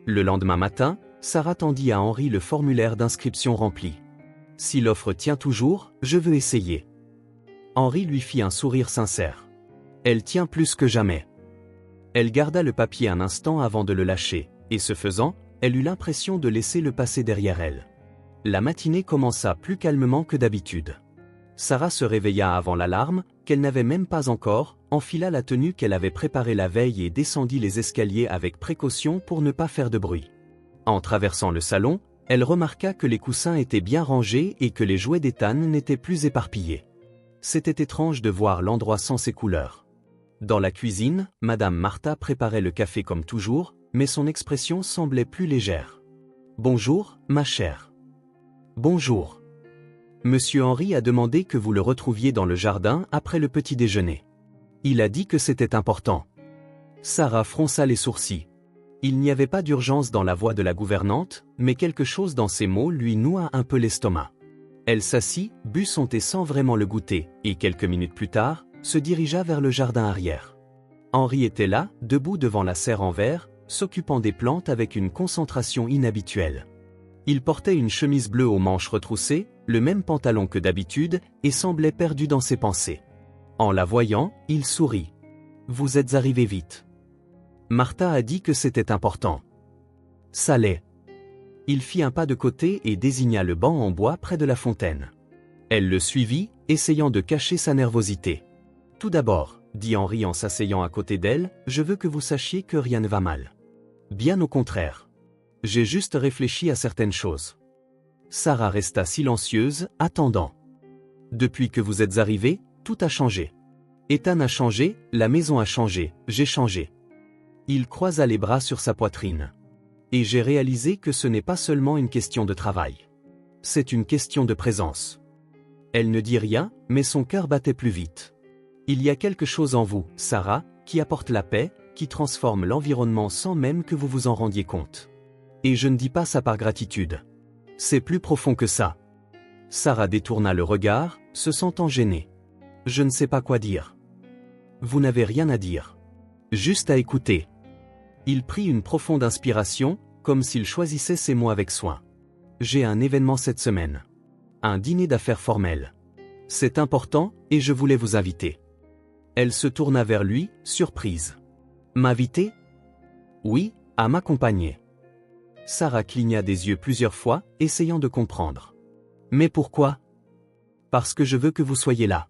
Speaker 1: Le lendemain matin, Sarah tendit à Henry le formulaire d'inscription rempli. « Si l'offre tient toujours, je veux essayer. » Henry lui fit un sourire sincère. « Elle tient plus que jamais. » Elle garda le papier un instant avant de le lâcher, et ce faisant, elle eut l'impression de laisser le passé derrière elle. La matinée commença plus calmement que d'habitude. Sarah se réveilla avant l'alarme, qu'elle n'avait même pas encore, enfila la tenue qu'elle avait préparée la veille et descendit les escaliers avec précaution pour ne pas faire de bruit. En traversant le salon, elle remarqua que les coussins étaient bien rangés et que les jouets d'Ethan n'étaient plus éparpillés. C'était étrange de voir l'endroit sans ses couleurs. Dans la cuisine, Madame Martha préparait le café comme toujours, mais son expression semblait plus légère. « Bonjour, ma chère. »« Bonjour. » Monsieur Henry a demandé que vous le retrouviez dans le jardin après le petit déjeuner. Il a dit que c'était important. Sarah fronça les sourcils. Il n'y avait pas d'urgence dans la voix de la gouvernante, mais quelque chose dans ses mots lui noua un peu l'estomac. Elle s'assit, but son thé sans vraiment le goûter, et quelques minutes plus tard, se dirigea vers le jardin arrière. Henry était là, debout devant la serre en verre, s'occupant des plantes avec une concentration inhabituelle. Il portait une chemise bleue aux manches retroussées, le même pantalon que d'habitude, et semblait perdu dans ses pensées. En la voyant, il sourit. « Vous êtes arrivé vite. » Martha a dit que c'était important. Ça l'est. Il fit un pas de côté et désigna le banc en bois près de la fontaine. Elle le suivit, essayant de cacher sa nervosité. « Tout d'abord, » dit Henry en s'asseyant à côté d'elle, « je veux que vous sachiez que rien ne va mal. Bien au contraire. J'ai juste réfléchi à certaines choses. » Sarah resta silencieuse, attendant. « Depuis que vous êtes arrivé, tout a changé. Ethan a changé, la maison a changé, j'ai changé. » Il croisa les bras sur sa poitrine. « Et j'ai réalisé que ce n'est pas seulement une question de travail. C'est une question de présence. » Elle ne dit rien, mais son cœur battait plus vite. « Il y a quelque chose en vous, Sarah, qui apporte la paix, qui transforme l'environnement sans même que vous vous en rendiez compte. Et je ne dis pas ça par gratitude. C'est plus profond que ça. » Sarah détourna le regard, se sentant gênée. « Je ne sais pas quoi dire. » « Vous n'avez rien à dire. Juste à écouter. » Il prit une profonde inspiration, comme s'il choisissait ses mots avec soin. « J'ai un événement cette semaine. Un dîner d'affaires formel. C'est important, et je voulais vous inviter. » Elle se tourna vers lui, surprise. « M'inviter ? » ?»« Oui, à m'accompagner. » Sarah cligna des yeux plusieurs fois, essayant de comprendre. « Mais pourquoi ? » ?»« Parce que je veux que vous soyez là.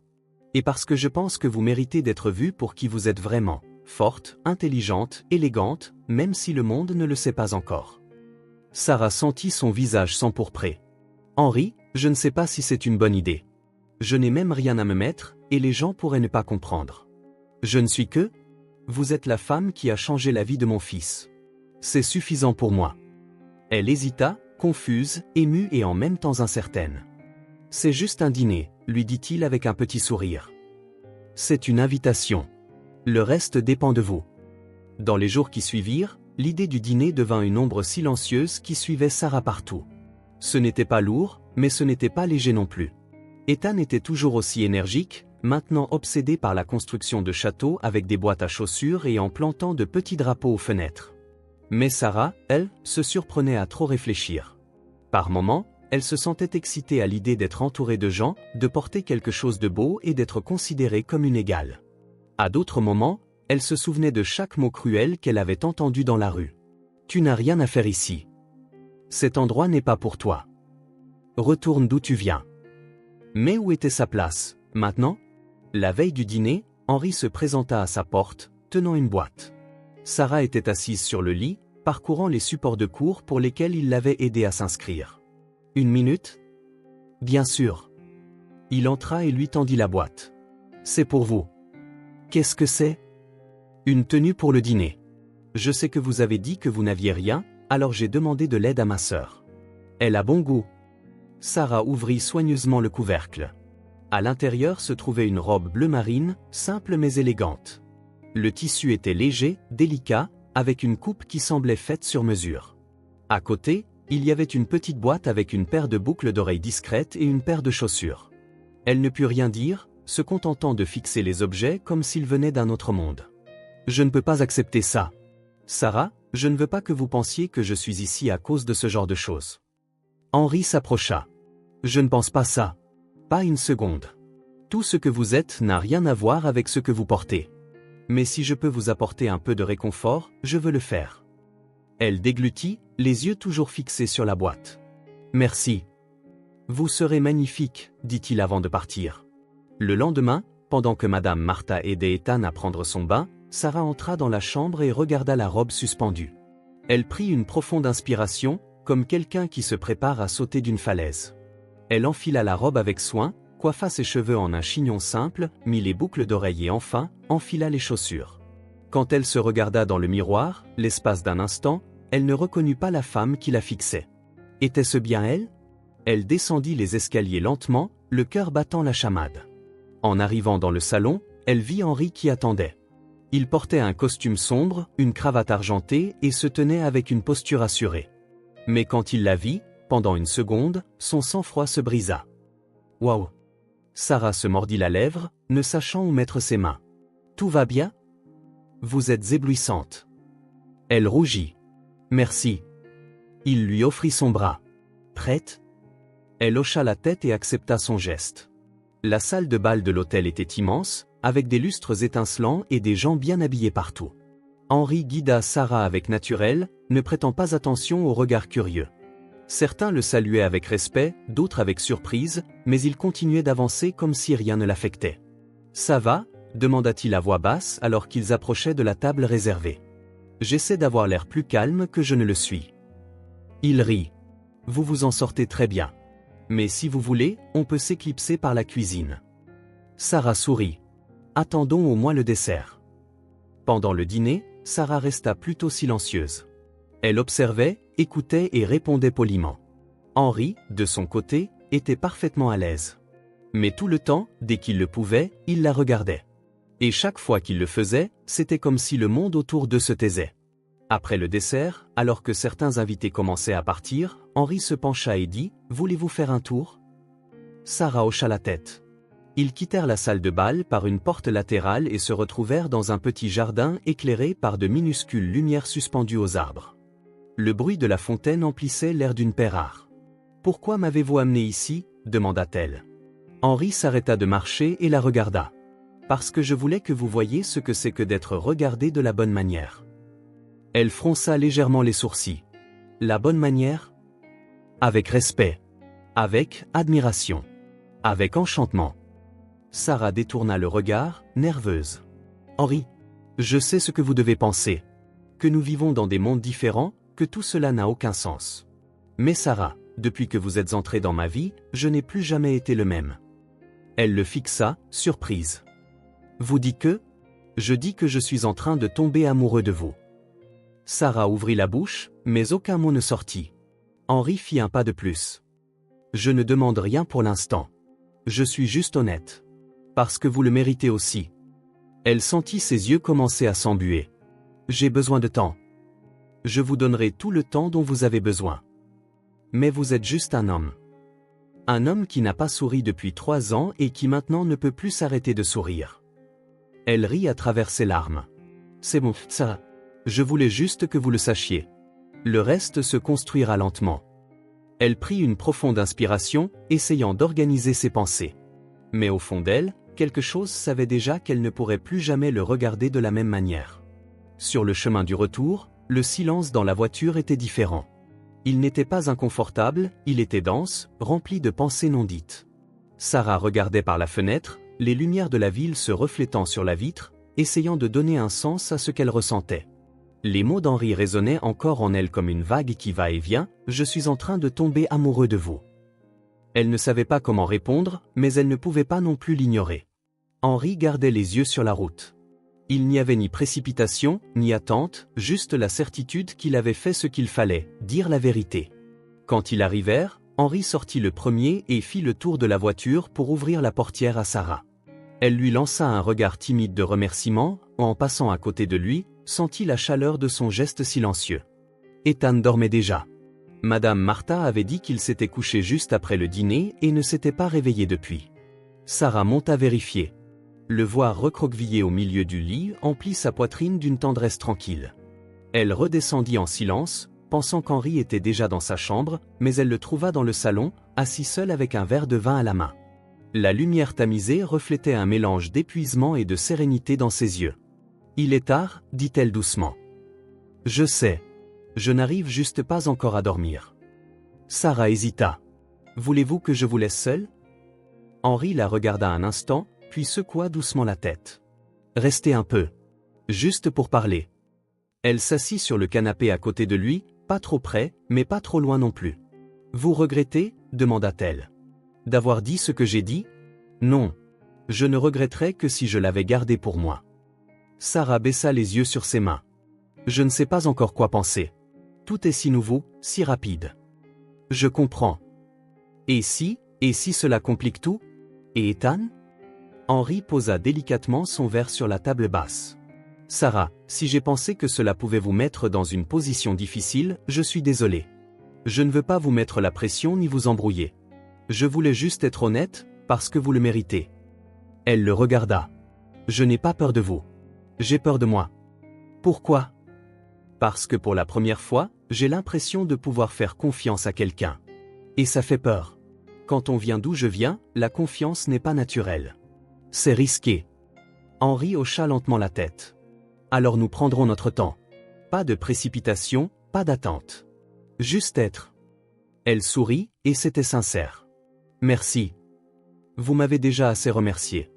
Speaker 1: Et parce que je pense que vous méritez d'être vue pour qui vous êtes vraiment, forte, intelligente, élégante, même si le monde ne le sait pas encore. » Sarah sentit son visage s'empourprer. « Henry, je ne sais pas si c'est une bonne idée. Je n'ai même rien à me mettre, et les gens pourraient ne pas comprendre. Je ne suis que... Vous êtes la femme qui a changé la vie de mon fils. C'est suffisant pour moi. » Elle hésita, confuse, émue et en même temps incertaine. « C'est juste un dîner, » lui dit-il avec un petit sourire. « C'est une invitation. Le reste dépend de vous. » Dans les jours qui suivirent, l'idée du dîner devint une ombre silencieuse qui suivait Sarah partout. Ce n'était pas lourd, mais ce n'était pas léger non plus. Ethan était toujours aussi énergique, maintenant obsédé par la construction de châteaux avec des boîtes à chaussures et en plantant de petits drapeaux aux fenêtres. Mais Sarah, elle, se surprenait à trop réfléchir. Par moments, elle se sentait excitée à l'idée d'être entourée de gens, de porter quelque chose de beau et d'être considérée comme une égale. À d'autres moments, elle se souvenait de chaque mot cruel qu'elle avait entendu dans la rue. « Tu n'as rien à faire ici. Cet endroit n'est pas pour toi. Retourne d'où tu viens. » Mais où était sa place, maintenant ? La veille du dîner, Henry se présenta à sa porte, tenant une boîte. Sarah était assise sur le lit, parcourant les supports de cours pour lesquels il l'avait aidée à s'inscrire. « Une minute ? » ?»« Bien sûr. » Il entra et lui tendit la boîte. « C'est pour vous. »« Qu'est-ce que c'est ? » ?»« Une tenue pour le dîner. Je sais que vous avez dit que vous n'aviez rien, alors j'ai demandé de l'aide à ma sœur. Elle a bon goût. » Sarah ouvrit soigneusement le couvercle. À l'intérieur se trouvait une robe bleu marine, simple mais élégante. Le tissu était léger, délicat, avec une coupe qui semblait faite sur mesure. À côté, il y avait une petite boîte avec une paire de boucles d'oreilles discrètes et une paire de chaussures. Elle ne put rien dire, se contentant de fixer les objets comme s'ils venaient d'un autre monde. « Je ne peux pas accepter ça. Sarah, je ne veux pas que vous pensiez que je suis ici à cause de ce genre de choses. » Henry s'approcha. « Je ne pense pas ça. Pas une seconde. Tout ce que vous êtes n'a rien à voir avec ce que vous portez. Mais si je peux vous apporter un peu de réconfort, je veux le faire. » Elle déglutit, les yeux toujours fixés sur la boîte. « Merci. Vous serez magnifique, » dit-il avant de partir. Le lendemain, pendant que Madame Martha aidait Ethan à prendre son bain, Sarah entra dans la chambre et regarda la robe suspendue. Elle prit une profonde inspiration, comme quelqu'un qui se prépare à sauter d'une falaise. Elle enfila la robe avec soin, coiffa ses cheveux en un chignon simple, mit les boucles d'oreilles et enfin, enfila les chaussures. Quand elle se regarda dans le miroir, l'espace d'un instant, elle ne reconnut pas la femme qui la fixait. Était-ce bien elle ? Elle descendit les escaliers lentement, le cœur battant la chamade. En arrivant dans le salon, elle vit Henri qui attendait. Il portait un costume sombre, une cravate argentée et se tenait avec une posture assurée. Mais quand il la vit, pendant une seconde, son sang-froid se brisa. « Waouh !» Sarah se mordit la lèvre, ne sachant où mettre ses mains. « Tout va bien ? Vous êtes éblouissante. » Elle rougit. « Merci. » Il lui offrit son bras. « Prête ?» Elle hocha la tête et accepta son geste. La salle de bal de l'hôtel était immense, avec des lustres étincelants et des gens bien habillés partout. Henri guida Sarah avec naturel, ne prêtant pas attention aux regards curieux. Certains le saluaient avec respect, d'autres avec surprise, mais il continuait d'avancer comme si rien ne l'affectait. « Ça va ?» demanda-t-il à voix basse alors qu'ils approchaient de la table réservée. « J'essaie d'avoir l'air plus calme que je ne le suis. » Il rit. « Vous vous en sortez très bien. Mais si vous voulez, on peut s'éclipser par la cuisine. » Sarah sourit. « Attendons au moins le dessert. » Pendant le dîner, Sarah resta plutôt silencieuse. Elle observait, écoutait et répondait poliment. Henri, de son côté, était parfaitement à l'aise. Mais tout le temps, dès qu'il le pouvait, il la regardait. Et chaque fois qu'il le faisait, c'était comme si le monde autour d'eux se taisait. Après le dessert, alors que certains invités commençaient à partir, Henri se pencha et dit « Voulez-vous faire un tour ?» Sarah hocha la tête. Ils quittèrent la salle de bal par une porte latérale et se retrouvèrent dans un petit jardin éclairé par de minuscules lumières suspendues aux arbres. Le bruit de la fontaine emplissait l'air d'une paix rare. « Pourquoi m'avez-vous amené ici ?» demanda-t-elle. Henri s'arrêta de marcher et la regarda. « Parce que je voulais que vous voyiez ce que c'est que d'être regardé de la bonne manière. » Elle fronça légèrement les sourcils. « La bonne manière ?» Avec respect. Avec admiration. Avec enchantement. Sarah détourna le regard, nerveuse. « Henri, je sais ce que vous devez penser. Que nous vivons dans des mondes différents, que tout cela n'a aucun sens. Mais Sarah, depuis que vous êtes entrée dans ma vie, je n'ai plus jamais été le même. » Elle le fixa, surprise. « Vous dites que ? » Je dis que je suis en train de tomber amoureux de vous. Sarah ouvrit la bouche, mais aucun mot ne sortit. Henri fit un pas de plus. « Je ne demande rien pour l'instant. Je suis juste honnête. Parce que vous le méritez aussi. » Elle sentit ses yeux commencer à s'embuer. « J'ai besoin de temps. Je vous donnerai tout le temps dont vous avez besoin. Mais vous êtes juste un homme. Un homme qui n'a pas souri depuis 3 ans et qui maintenant ne peut plus s'arrêter de sourire. » Elle rit à travers ses larmes. « C'est bon, ça. Je voulais juste que vous le sachiez. Le reste se construira lentement. » Elle prit une profonde inspiration, essayant d'organiser ses pensées. Mais au fond d'elle, quelque chose savait déjà qu'elle ne pourrait plus jamais le regarder de la même manière. Sur le chemin du retour, le silence dans la voiture était différent. Il n'était pas inconfortable, il était dense, rempli de pensées non dites. Sarah regardait par la fenêtre, les lumières de la ville se reflétant sur la vitre, essayant de donner un sens à ce qu'elle ressentait. Les mots d'Henri résonnaient encore en elle comme une vague qui va et vient, « Je suis en train de tomber amoureux de vous. » Elle ne savait pas comment répondre, mais elle ne pouvait pas non plus l'ignorer. Henri gardait les yeux sur la route. Il n'y avait ni précipitation, ni attente, juste la certitude qu'il avait fait ce qu'il fallait, dire la vérité. Quand ils arrivèrent, Henri sortit le premier et fit le tour de la voiture pour ouvrir la portière à Sarah. Elle lui lança un regard timide de remerciement, en passant à côté de lui, sentit la chaleur de son geste silencieux. Ethan dormait déjà. Madame Martha avait dit qu'il s'était couché juste après le dîner et ne s'était pas réveillé depuis. Sarah monta vérifier. Le voir recroquevillé au milieu du lit emplit sa poitrine d'une tendresse tranquille. Elle redescendit en silence, pensant qu'Henri était déjà dans sa chambre, mais elle le trouva dans le salon, assis seul avec un verre de vin à la main. La lumière tamisée reflétait un mélange d'épuisement et de sérénité dans ses yeux. « Il est tard, dit-elle doucement. Je sais. Je n'arrive juste pas encore à dormir. » Sarah hésita. « Voulez-vous que je vous laisse seule ?» Henri la regarda un instant, puis secoua doucement la tête. « Restez un peu. Juste pour parler. » Elle s'assit sur le canapé à côté de lui, pas trop près, mais pas trop loin non plus. « Vous regrettez ?» demanda-t-elle. « D'avoir dit ce que j'ai dit ? Non. Je ne regretterais que si je l'avais gardé pour moi. » Sarah baissa les yeux sur ses mains. « Je ne sais pas encore quoi penser. Tout est si nouveau, si rapide. » « Je comprends. » Et si cela complique tout? Et Ethan? Henry posa délicatement son verre sur la table basse. Sarah, si j'ai pensé que cela pouvait vous mettre dans une position difficile, je suis désolé. Je ne veux pas vous mettre la pression ni vous embrouiller. Je voulais juste être honnête, parce que vous le méritez. Elle le regarda. Je n'ai pas peur de vous. J'ai peur de moi. Pourquoi? Parce que pour la première fois, j'ai l'impression de pouvoir faire confiance à quelqu'un. Et ça fait peur. Quand on vient d'où je viens, la confiance n'est pas naturelle. C'est risqué. Henry hocha lentement la tête. Alors nous prendrons notre temps. Pas de précipitation, pas d'attente. Juste être. Elle sourit, et c'était sincère. Merci. Vous m'avez déjà assez remercié.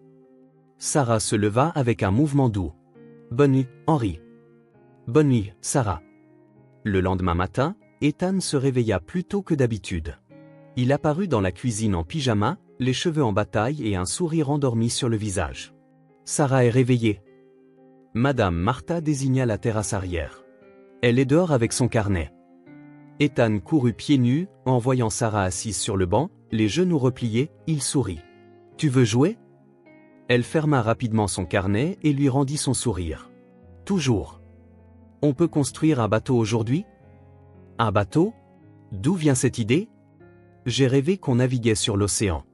Speaker 1: Sarah se leva avec un mouvement doux. Bonne nuit, Henry. Bonne nuit, Sarah. Le lendemain matin, Ethan se réveilla plus tôt que d'habitude. Il apparut dans la cuisine en pyjama, les cheveux en bataille et un sourire endormi sur le visage. Sarah est réveillée. Madame Martha désigna la terrasse arrière. Elle est dehors avec son carnet. Ethan courut pieds nus, en voyant Sarah assise sur le banc, les genoux repliés, il sourit. Tu veux jouer? Elle ferma rapidement son carnet et lui rendit son sourire. Toujours. On peut construire un bateau aujourd'hui? Un bateau? D'où vient cette idée? J'ai rêvé qu'on naviguait sur l'océan.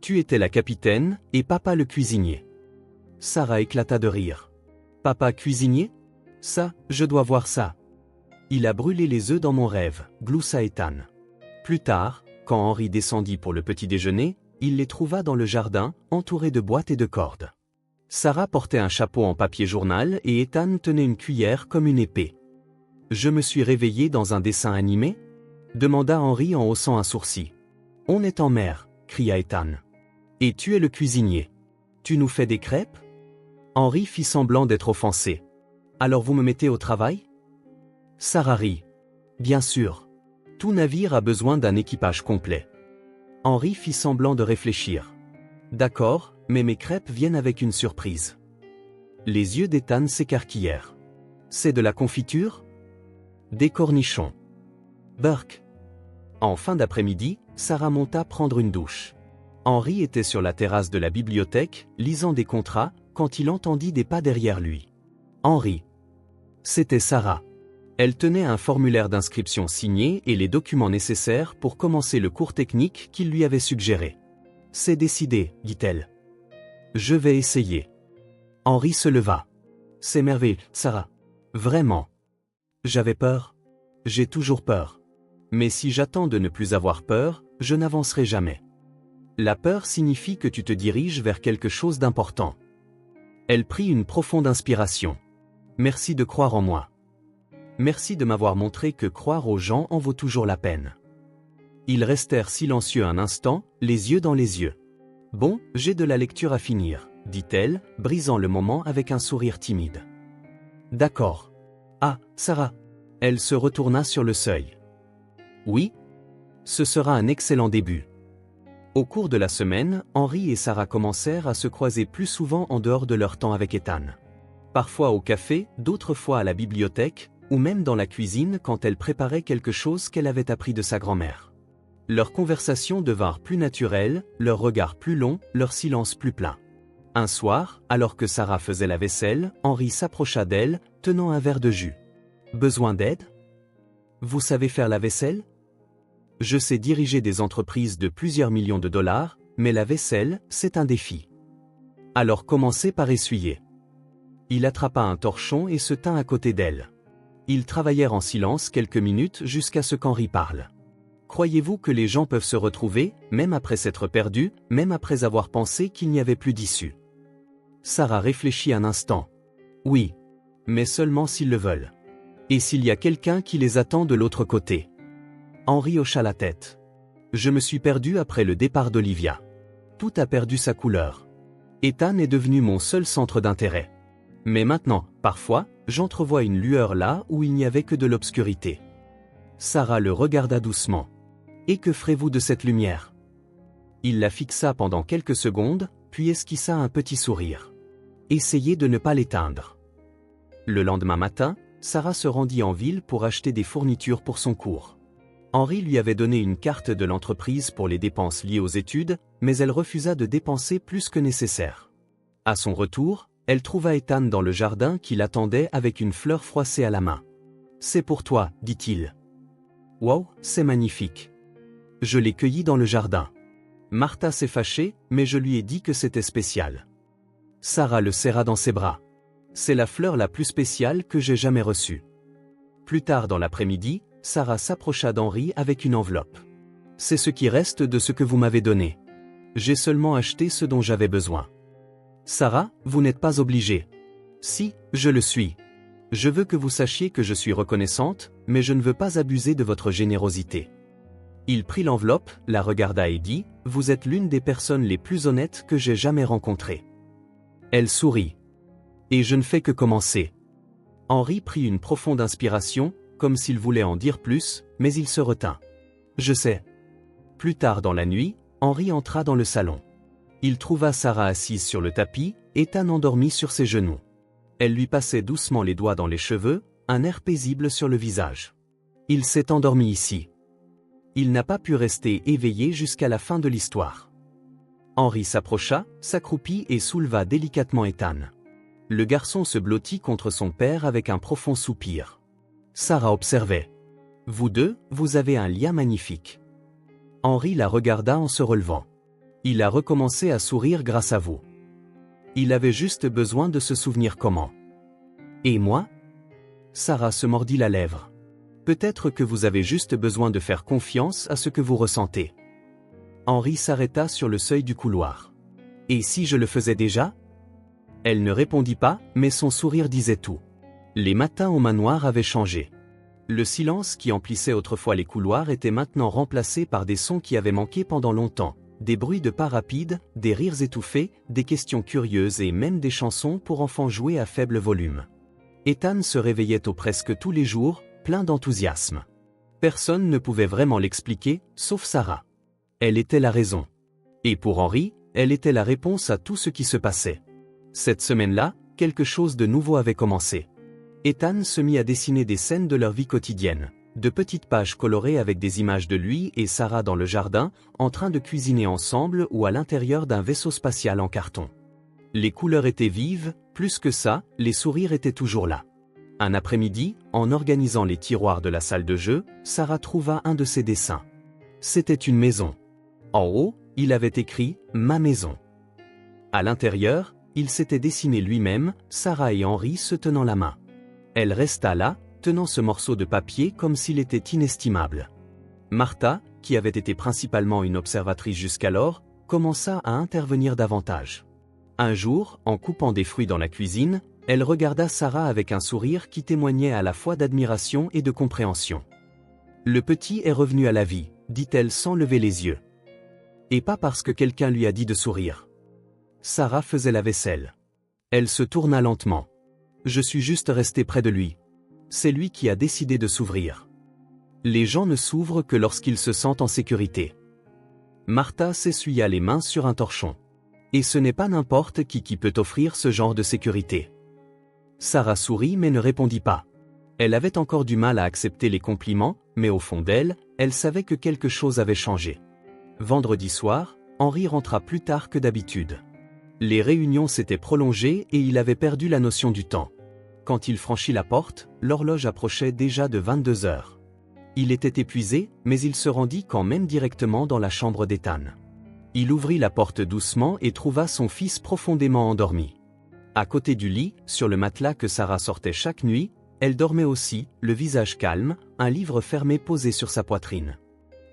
Speaker 1: Tu étais la capitaine, et papa le cuisinier. Sarah éclata de rire. Papa cuisinier? Ça, je dois voir ça. Il a brûlé les œufs dans mon rêve, gloussa Ethan. Plus tard, quand Henry descendit pour le petit déjeuner, il les trouva dans le jardin, entourés de boîtes et de cordes. Sarah portait un chapeau en papier journal et Ethan tenait une cuillère comme une épée. Je me suis réveillé dans un dessin animé? Demanda Henry en haussant un sourcil. On est en mer, cria Ethan. Et tu es le cuisinier. Tu nous fais des crêpes? Henry fit semblant d'être offensé. Alors vous me mettez au travail? Sarah rit. Bien sûr. Tout navire a besoin d'un équipage complet. Henry fit semblant de réfléchir. D'accord, mais mes crêpes viennent avec une surprise. Les yeux d'Ethan s'écarquillèrent. C'est de la confiture? Des cornichons. Burke. En fin d'après-midi, Sarah monta prendre une douche. Henry était sur la terrasse de la bibliothèque, lisant des contrats, quand il entendit des pas derrière lui. Henry. C'était Sarah. Elle tenait un formulaire d'inscription signé et les documents nécessaires pour commencer le cours technique qu'il lui avait suggéré. C'est décidé, dit-elle. Je vais essayer. Henry se leva. C'est merveilleux, Sarah. Vraiment. J'avais peur. J'ai toujours peur. Mais si j'attends de ne plus avoir peur, je n'avancerai jamais. La peur signifie que tu te diriges vers quelque chose d'important. Elle prit une profonde inspiration. Merci de croire en moi. Merci de m'avoir montré que croire aux gens en vaut toujours la peine. Ils restèrent silencieux un instant, les yeux dans les yeux. Bon, j'ai de la lecture à finir, dit-elle, brisant le moment avec un sourire timide. D'accord. Ah, Sarah. Elle se retourna sur le seuil. Oui? Ce sera un excellent début. Au cours de la semaine, Henry et Sarah commencèrent à se croiser plus souvent en dehors de leur temps avec Ethan. Parfois au café, d'autres fois à la bibliothèque, ou même dans la cuisine quand elle préparait quelque chose qu'elle avait appris de sa grand-mère. Leurs conversations devinrent plus naturelles, leurs regards plus longs, leur silence plus plein. Un soir, alors que Sarah faisait la vaisselle, Henry s'approcha d'elle, tenant un verre de jus. Besoin d'aide? Vous savez faire la vaisselle? Je sais diriger des entreprises de plusieurs millions de dollars, mais la vaisselle, c'est un défi. Alors commencez par essuyer. Il attrapa un torchon et se tint à côté d'elle. Ils travaillèrent en silence quelques minutes jusqu'à ce qu'Henry parle. Croyez-vous que les gens peuvent se retrouver, même après s'être perdus, même après avoir pensé qu'il n'y avait plus d'issue? Sarah réfléchit un instant. Oui. Mais seulement s'ils le veulent. Et s'il y a quelqu'un qui les attend de l'autre côté? Henry hocha la tête. Je me suis perdu après le départ d'Olivia. Tout a perdu sa couleur. Ethan est devenu mon seul centre d'intérêt. Mais maintenant, parfois, j'entrevois une lueur là où il n'y avait que de l'obscurité. Sarah le regarda doucement. Et que ferez-vous de cette lumière? Il la fixa pendant quelques secondes, puis esquissa un petit sourire. Essayez de ne pas l'éteindre. Le lendemain matin, Sarah se rendit en ville pour acheter des fournitures pour son cours. Henri lui avait donné une carte de l'entreprise pour les dépenses liées aux études, mais elle refusa de dépenser plus que nécessaire. À son retour, elle trouva Ethan dans le jardin qui l'attendait avec une fleur froissée à la main. « C'est pour toi, dit-il. »« Wow, c'est magnifique. Je l'ai cueilli dans le jardin. » Martha s'est fâchée, mais je lui ai dit que c'était spécial. Sarah le serra dans ses bras. « C'est la fleur la plus spéciale que j'ai jamais reçue. » Plus tard dans l'après-midi, Sarah s'approcha d'Henri avec une enveloppe. « C'est ce qui reste de ce que vous m'avez donné. J'ai seulement acheté ce dont j'avais besoin. »« Sarah, vous n'êtes pas obligée. »« Si, je le suis. Je veux que vous sachiez que je suis reconnaissante, mais je ne veux pas abuser de votre générosité. » Il prit l'enveloppe, la regarda et dit « Vous êtes l'une des personnes les plus honnêtes que j'ai jamais rencontrées. » Elle sourit. « Et je ne fais que commencer. » Henri prit une profonde inspiration, comme s'il voulait en dire plus, mais il se retint. « Je sais. » Plus tard dans la nuit, Henri entra dans le salon. Il trouva Sarah assise sur le tapis, Ethan endormi sur ses genoux. Elle lui passait doucement les doigts dans les cheveux, un air paisible sur le visage. « Il s'est endormi ici. » Il n'a pas pu rester éveillé jusqu'à la fin de l'histoire. Henri s'approcha, s'accroupit et souleva délicatement Ethan. Le garçon se blottit contre son père avec un profond soupir. Sarah observait. « Vous deux, vous avez un lien magnifique. » Henri la regarda en se relevant. « Il a recommencé à sourire grâce à vous. Il avait juste besoin de se souvenir comment. » « Et moi ?» Sarah se mordit la lèvre. « Peut-être que vous avez juste besoin de faire confiance à ce que vous ressentez. » Henri s'arrêta sur le seuil du couloir. « Et si je le faisais déjà ?» Elle ne répondit pas, mais son sourire disait tout. Les matins au manoir avaient changé. Le silence qui emplissait autrefois les couloirs était maintenant remplacé par des sons qui avaient manqué pendant longtemps. Des bruits de pas rapides, des rires étouffés, des questions curieuses et même des chansons pour enfants jouées à faible volume. Ethan se réveillait tôt presque tous les jours, plein d'enthousiasme. Personne ne pouvait vraiment l'expliquer, sauf Sarah. Elle était la raison. Et pour Henri, elle était la réponse à tout ce qui se passait. Cette semaine-là, quelque chose de nouveau avait commencé. Ethan se mit à dessiner des scènes de leur vie quotidienne, de petites pages colorées avec des images de lui et Sarah dans le jardin, en train de cuisiner ensemble ou à l'intérieur d'un vaisseau spatial en carton. Les couleurs étaient vives, plus que ça, les sourires étaient toujours là. Un après-midi, en organisant les tiroirs de la salle de jeu, Sarah trouva un de ses dessins. C'était une maison. En haut, il avait écrit « Ma maison ». À l'intérieur, il s'était dessiné lui-même, Sarah et Henri se tenant la main. Elle resta là, tenant ce morceau de papier comme s'il était inestimable. Martha, qui avait été principalement une observatrice jusqu'alors, commença à intervenir davantage. Un jour, en coupant des fruits dans la cuisine, elle regarda Sarah avec un sourire qui témoignait à la fois d'admiration et de compréhension. « Le petit est revenu à la vie », dit-elle sans lever les yeux. Et pas parce que quelqu'un lui a dit de sourire. Sarah faisait la vaisselle. Elle se tourna lentement. « Je suis juste restée près de lui. C'est lui qui a décidé de s'ouvrir. Les gens ne s'ouvrent que lorsqu'ils se sentent en sécurité. » Martha s'essuya les mains sur un torchon. « Et ce n'est pas n'importe qui peut offrir ce genre de sécurité. » Sarah sourit mais ne répondit pas. Elle avait encore du mal à accepter les compliments, mais au fond d'elle, elle savait que quelque chose avait changé. Vendredi soir, Henri rentra plus tard que d'habitude. Les réunions s'étaient prolongées et il avait perdu la notion du temps. Quand il franchit la porte, l'horloge approchait déjà de 22 heures. Il était épuisé, mais il se rendit quand même directement dans la chambre d'Ethan. Il ouvrit la porte doucement et trouva son fils profondément endormi. À côté du lit, sur le matelas que Sarah sortait chaque nuit, elle dormait aussi, le visage calme, un livre fermé posé sur sa poitrine.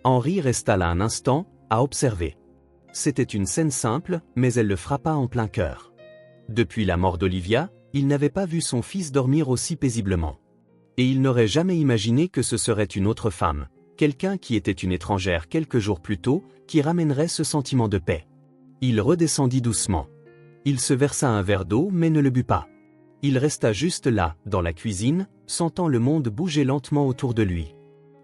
Speaker 1: Henri resta là un instant, à observer. C'était une scène simple, mais elle le frappa en plein cœur. Depuis la mort d'Olivia, il n'avait pas vu son fils dormir aussi paisiblement. Et il n'aurait jamais imaginé que ce serait une autre femme, quelqu'un qui était une étrangère quelques jours plus tôt, qui ramènerait ce sentiment de paix. Il redescendit doucement. Il se versa un verre d'eau mais ne le but pas. Il resta juste là, dans la cuisine, sentant le monde bouger lentement autour de lui.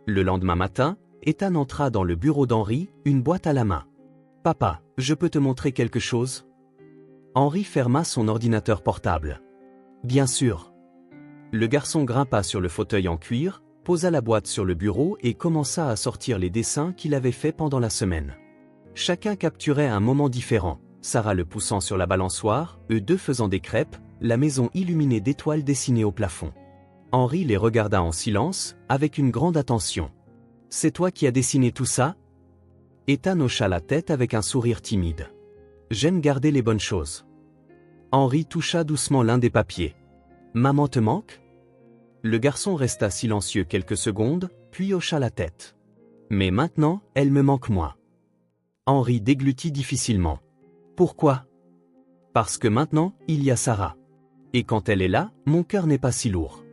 Speaker 1: Le lendemain matin, Ethan entra dans le bureau d'Henri, une boîte à la main. « Papa, je peux te montrer quelque chose ?» Henri ferma son ordinateur portable. « Bien sûr. » Le garçon grimpa sur le fauteuil en cuir, posa la boîte sur le bureau et commença à sortir les dessins qu'il avait faits pendant la semaine. Chacun capturait un moment différent, Sarah le poussant sur la balançoire, eux deux faisant des crêpes, la maison illuminée d'étoiles dessinées au plafond. Henri les regarda en silence, avec une grande attention. « C'est toi qui as dessiné tout ça ?» Ethan hocha la tête avec un sourire timide. « J'aime garder les bonnes choses. » Henri toucha doucement l'un des papiers. « Maman te manque ?» Le garçon resta silencieux quelques secondes, puis hocha la tête. « Mais maintenant, elle me manque moins. » Henri déglutit difficilement. « Pourquoi ? » « Parce que maintenant, il y a Sarah. Et quand elle est là, mon cœur n'est pas si lourd. »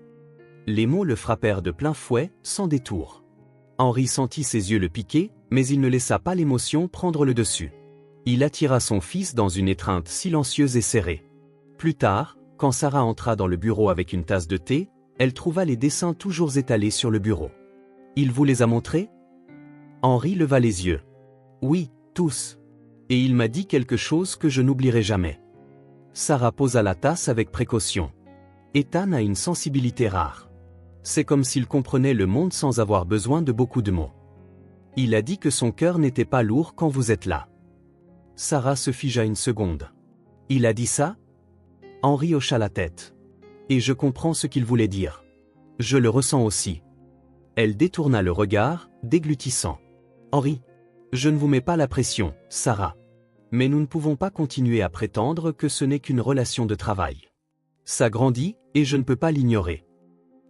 Speaker 1: Les mots le frappèrent de plein fouet, sans détour. Henri sentit ses yeux le piquer, mais il ne laissa pas l'émotion prendre le dessus. Il attira son fils dans une étreinte silencieuse et serrée. Plus tard, quand Sarah entra dans le bureau avec une tasse de thé, elle trouva les dessins toujours étalés sur le bureau. « Il vous les a montrés ?» Henri leva les yeux. « Oui, tous. Et il m'a dit quelque chose que je n'oublierai jamais. » Sarah posa la tasse avec précaution. Ethan a une sensibilité rare. C'est comme s'il comprenait le monde sans avoir besoin de beaucoup de mots. Il a dit que son cœur n'était pas lourd quand vous êtes là. Sarah se figea une seconde. Il a dit ça ? Henri hocha la tête. Et je comprends ce qu'il voulait dire. Je le ressens aussi. Elle détourna le regard, déglutissant. Henri, je ne vous mets pas la pression, Sarah. Mais nous ne pouvons pas continuer à prétendre que ce n'est qu'une relation de travail. Ça grandit, et je ne peux pas l'ignorer.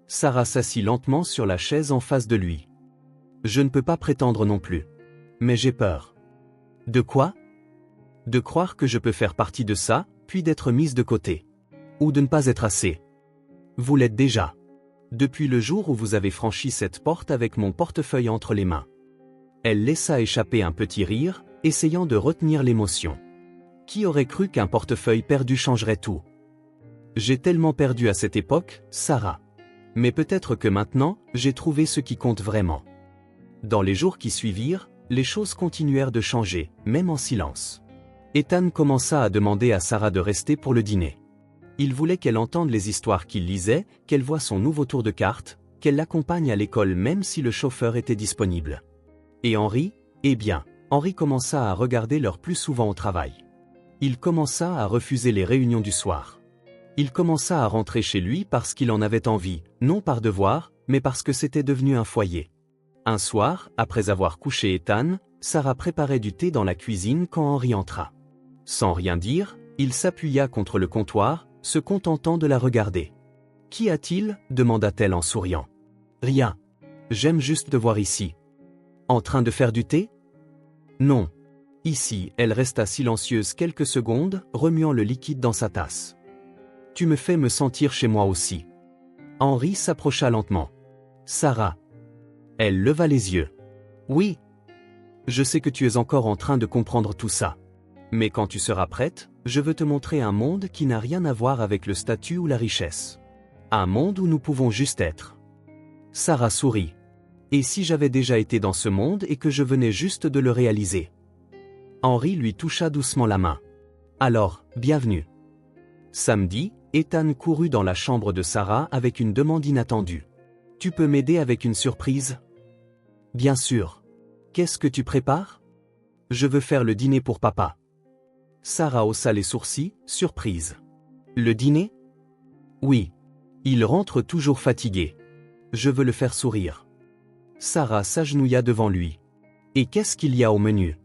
Speaker 1: Sarah s'assit lentement sur la chaise en face de lui. Je ne peux pas prétendre non plus. Mais j'ai peur. De quoi ? De croire que je peux faire partie de ça, puis d'être mise de côté. Ou de ne pas être assez. Vous l'êtes déjà. Depuis le jour où vous avez franchi cette porte avec mon portefeuille entre les mains. Elle laissa échapper un petit rire, essayant de retenir l'émotion. Qui aurait cru qu'un portefeuille perdu changerait tout ? J'ai tellement perdu à cette époque, Sarah. Mais peut-être que maintenant, j'ai trouvé ce qui compte vraiment. Dans les jours qui suivirent, les choses continuèrent de changer, même en silence. Ethan commença à demander à Sarah de rester pour le dîner. Il voulait qu'elle entende les histoires qu'il lisait, qu'elle voie son nouveau tour de cartes, qu'elle l'accompagne à l'école même si le chauffeur était disponible. Et Henri ? Eh bien, Henri commença à regarder l'heure plus souvent au travail. Il commença à refuser les réunions du soir. Il commença à rentrer chez lui parce qu'il en avait envie, non par devoir, mais parce que c'était devenu un foyer. Un soir, après avoir couché Ethan, Sarah préparait du thé dans la cuisine quand Henri entra. Sans rien dire, il s'appuya contre le comptoir, se contentant de la regarder. « Qu'y a-t-il » demanda-t-elle en souriant. « Rien. J'aime juste te voir ici. »« En train de faire du thé ?»« Non. » Ici, elle resta silencieuse quelques secondes, remuant le liquide dans sa tasse. « Tu me fais me sentir chez moi aussi. » Henri s'approcha lentement. « Sarah. » Elle leva les yeux. « Oui. Je sais que tu es encore en train de comprendre tout ça. Mais quand tu seras prête, je veux te montrer un monde qui n'a rien à voir avec le statut ou la richesse. Un monde où nous pouvons juste être. » Sarah sourit. « Et si j'avais déjà été dans ce monde et que je venais juste de le réaliser ?» Henri lui toucha doucement la main. « Alors, bienvenue. » Samedi, Ethan courut dans la chambre de Sarah avec une demande inattendue. « Tu peux m'aider avec une surprise ?»« Bien sûr. Qu'est-ce que tu prépares ?»« Je veux faire le dîner pour papa. » Sarah haussa les sourcils, surprise. « Le dîner ?»« Oui. Il rentre toujours fatigué. Je veux le faire sourire. » Sarah s'agenouilla devant lui. « Et qu'est-ce qu'il y a au menu ?»«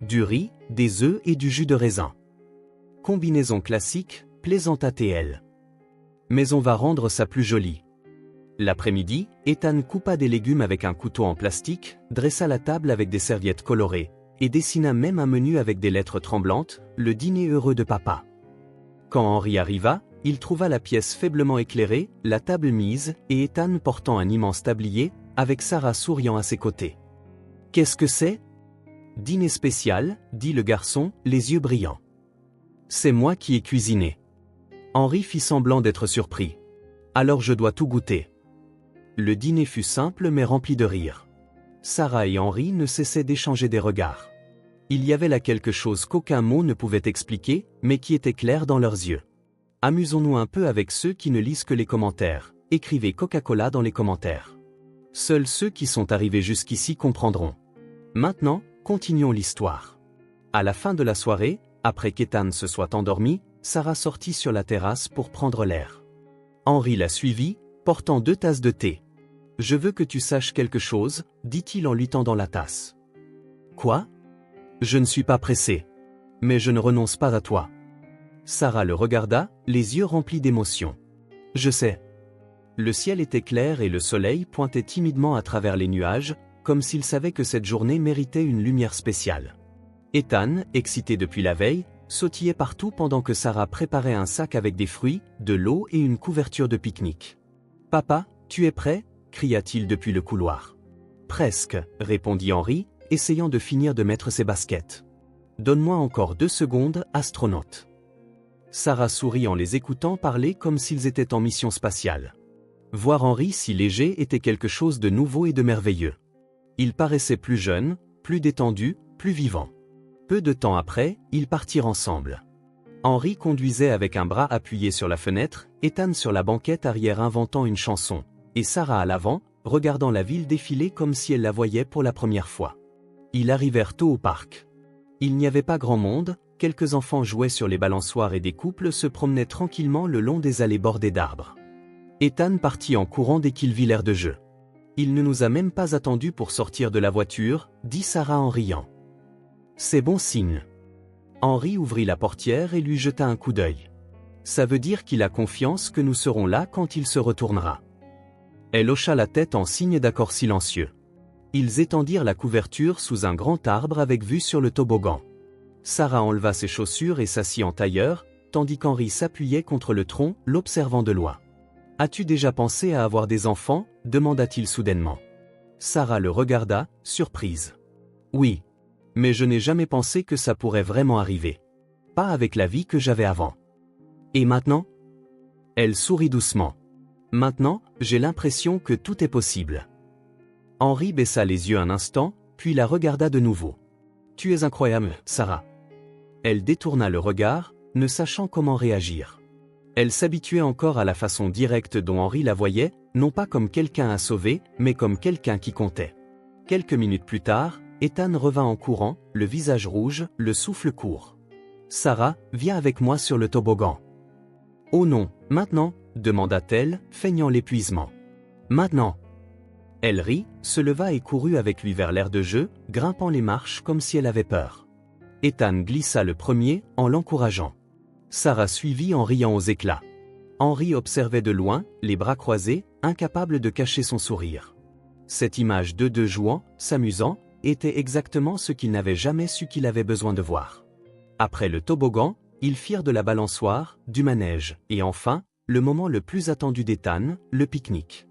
Speaker 1: Du riz, des œufs et du jus de raisin. » Combinaison classique, plaisanta-t-elle. « Mais on va rendre ça plus joli. » L'après-midi, Ethan coupa des légumes avec un couteau en plastique, dressa la table avec des serviettes colorées, et dessina même un menu avec des lettres tremblantes, le dîner heureux de papa. Quand Henri arriva, il trouva la pièce faiblement éclairée, la table mise, et Ethan portant un immense tablier, avec Sarah souriant à ses côtés. « Qu'est-ce que c'est ?»« Dîner spécial, » dit le garçon, les yeux brillants. « C'est moi qui ai cuisiné. » Henri fit semblant d'être surpris. « Alors je dois tout goûter. » Le dîner fut simple mais rempli de rire. Sarah et Henri ne cessaient d'échanger des regards. Il y avait là quelque chose qu'aucun mot ne pouvait expliquer, mais qui était clair dans leurs yeux. Amusons-nous un peu avec ceux qui ne lisent que les commentaires. Écrivez Coca-Cola dans les commentaires. Seuls ceux qui sont arrivés jusqu'ici comprendront. Maintenant, continuons l'histoire. À la fin de la soirée, après qu'Ethan se soit endormi, Sarah sortit sur la terrasse pour prendre l'air. Henry la suivit, portant 2 tasses de thé. « Je veux que tu saches quelque chose, » dit-il en lui tendant la tasse. « Quoi ? Je ne suis pas pressé. Mais je ne renonce pas à toi. » Sarah le regarda, les yeux remplis d'émotion. « Je sais. » Le ciel était clair et le soleil pointait timidement à travers les nuages, comme s'il savait que cette journée méritait une lumière spéciale. Ethan, excité depuis la veille, sautillait partout pendant que Sarah préparait un sac avec des fruits, de l'eau et une couverture de pique-nique. « Papa, tu es prêt ?» cria-t-il depuis le couloir. « Presque, » répondit Henry, essayant de finir de mettre ses baskets. « Donne-moi encore 2 secondes, astronaute. » Sarah sourit en les écoutant parler comme s'ils étaient en mission spatiale. Voir Henry si léger était quelque chose de nouveau et de merveilleux. Il paraissait plus jeune, plus détendu, plus vivant. Peu de temps après, ils partirent ensemble. Henry conduisait avec un bras appuyé sur la fenêtre, Ethan sur la banquette arrière inventant une chanson, et Sarah à l'avant, regardant la ville défiler comme si elle la voyait pour la première fois. Ils arrivèrent tôt au parc. Il n'y avait pas grand monde, quelques enfants jouaient sur les balançoires et des couples se promenaient tranquillement le long des allées bordées d'arbres. Ethan partit en courant dès qu'il vit l'aire de jeu. « Il ne nous a même pas attendus pour sortir de la voiture, » dit Sarah en riant. « C'est bon signe. » Henry ouvrit la portière et lui jeta un coup d'œil. « Ça veut dire qu'il a confiance que nous serons là quand il se retournera. » Elle hocha la tête en signe d'accord silencieux. Ils étendirent la couverture sous un grand arbre avec vue sur le toboggan. Sarah enleva ses chaussures et s'assit en tailleur, tandis qu'Henry s'appuyait contre le tronc, l'observant de loin. « As-tu déjà pensé à avoir des enfants ?» demanda-t-il soudainement. Sarah le regarda, surprise. « Oui. Mais je n'ai jamais pensé que ça pourrait vraiment arriver. Pas avec la vie que j'avais avant. » « Et maintenant ?» Elle sourit doucement. « Maintenant, j'ai l'impression que tout est possible. » Henry baissa les yeux un instant, puis la regarda de nouveau. « Tu es incroyable, Sarah. » Elle détourna le regard, ne sachant comment réagir. Elle s'habituait encore à la façon directe dont Henry la voyait, non pas comme quelqu'un à sauver, mais comme quelqu'un qui comptait. Quelques minutes plus tard, Ethan revint en courant, le visage rouge, le souffle court. « Sarah, viens avec moi sur le toboggan. »« Oh non, maintenant ?» demanda-t-elle, feignant l'épuisement. « Maintenant !» Elle rit, se leva et courut avec lui vers l'aire de jeu, grimpant les marches comme si elle avait peur. Ethan glissa le premier, en l'encourageant. Sarah suivit en riant aux éclats. Henry observait de loin, les bras croisés, incapable de cacher son sourire. Cette image d'eux deux jouant, s'amusant, était exactement ce qu'il n'avait jamais su qu'il avait besoin de voir. Après le toboggan, ils firent de la balançoire, du manège, et enfin, le moment le plus attendu d'Ethan, le pique-nique.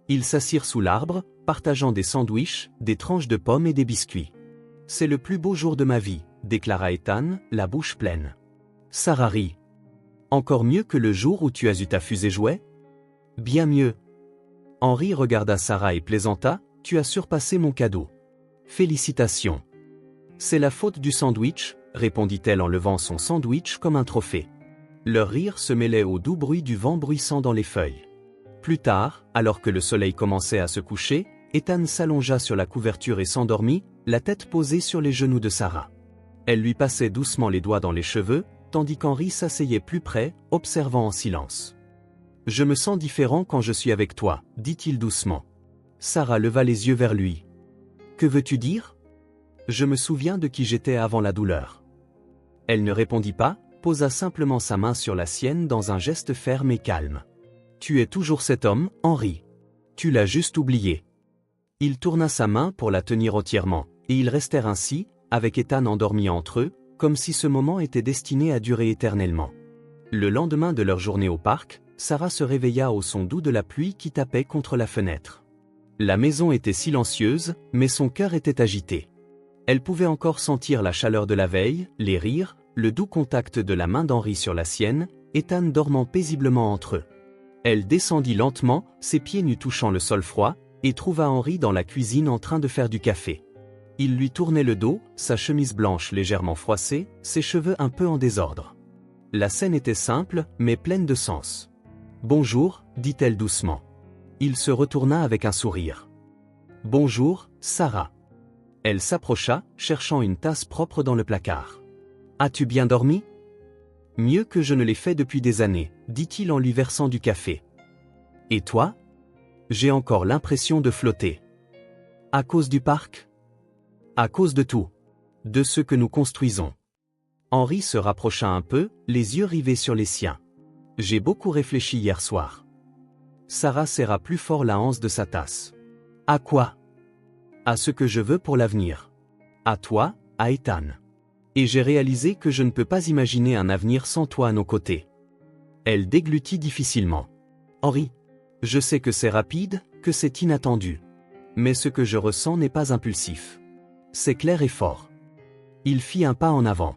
Speaker 1: Ils s'assirent sous l'arbre, partageant des sandwichs, des tranches de pommes et des biscuits. « C'est le plus beau jour de ma vie », déclara Ethan, la bouche pleine. Sarah rit. « Encore mieux que le jour où tu as eu ta fusée jouet ?»« Bien mieux. » Henry regarda Sarah et plaisanta, « Tu as surpassé mon cadeau. »« Félicitations. »« C'est la faute du sandwich », répondit-elle en levant son sandwich comme un trophée. Leur rire se mêlait au doux bruit du vent bruissant dans les feuilles. Plus tard, alors que le soleil commençait à se coucher, Ethan s'allongea sur la couverture et s'endormit, la tête posée sur les genoux de Sarah. Elle lui passait doucement les doigts dans les cheveux, tandis qu'Henry s'asseyait plus près, observant en silence. « Je me sens différent quand je suis avec toi, » dit-il doucement. Sarah leva les yeux vers lui. « Que veux-tu dire ? » « Je me souviens de qui j'étais avant la douleur. » Elle ne répondit pas, posa simplement sa main sur la sienne dans un geste ferme et calme. « Tu es toujours cet homme, Henry. Tu l'as juste oublié. » Il tourna sa main pour la tenir entièrement, et ils restèrent ainsi, avec Ethan endormi entre eux, comme si ce moment était destiné à durer éternellement. Le lendemain de leur journée au parc, Sarah se réveilla au son doux de la pluie qui tapait contre la fenêtre. La maison était silencieuse, mais son cœur était agité. Elle pouvait encore sentir la chaleur de la veille, les rires, le doux contact de la main d'Henry sur la sienne, Ethan dormant paisiblement entre eux. Elle descendit lentement, ses pieds nus touchant le sol froid, et trouva Henry dans la cuisine en train de faire du café. Il lui tournait le dos, sa chemise blanche légèrement froissée, ses cheveux un peu en désordre. La scène était simple, mais pleine de sens. « Bonjour », dit-elle doucement. Il se retourna avec un sourire. « Bonjour, Sarah. Elle s'approcha, cherchant une tasse propre dans le placard. As-tu bien dormi? Mieux que je ne l'ai fait depuis des années, dit-il en lui versant du café. Et toi? J'ai encore l'impression de flotter. À cause du parc? À cause de tout. De ce que nous construisons. Henri se rapprocha un peu, les yeux rivés sur les siens. J'ai beaucoup réfléchi hier soir. Sarah serra plus fort la anse de sa tasse. À quoi? À ce que je veux pour l'avenir. À toi, à Ethan. Et j'ai réalisé que je ne peux pas imaginer un avenir sans toi à nos côtés. Elle déglutit difficilement. Henri, je sais que c'est rapide, que c'est inattendu. Mais ce que je ressens n'est pas impulsif. C'est clair et fort. Il fit un pas en avant.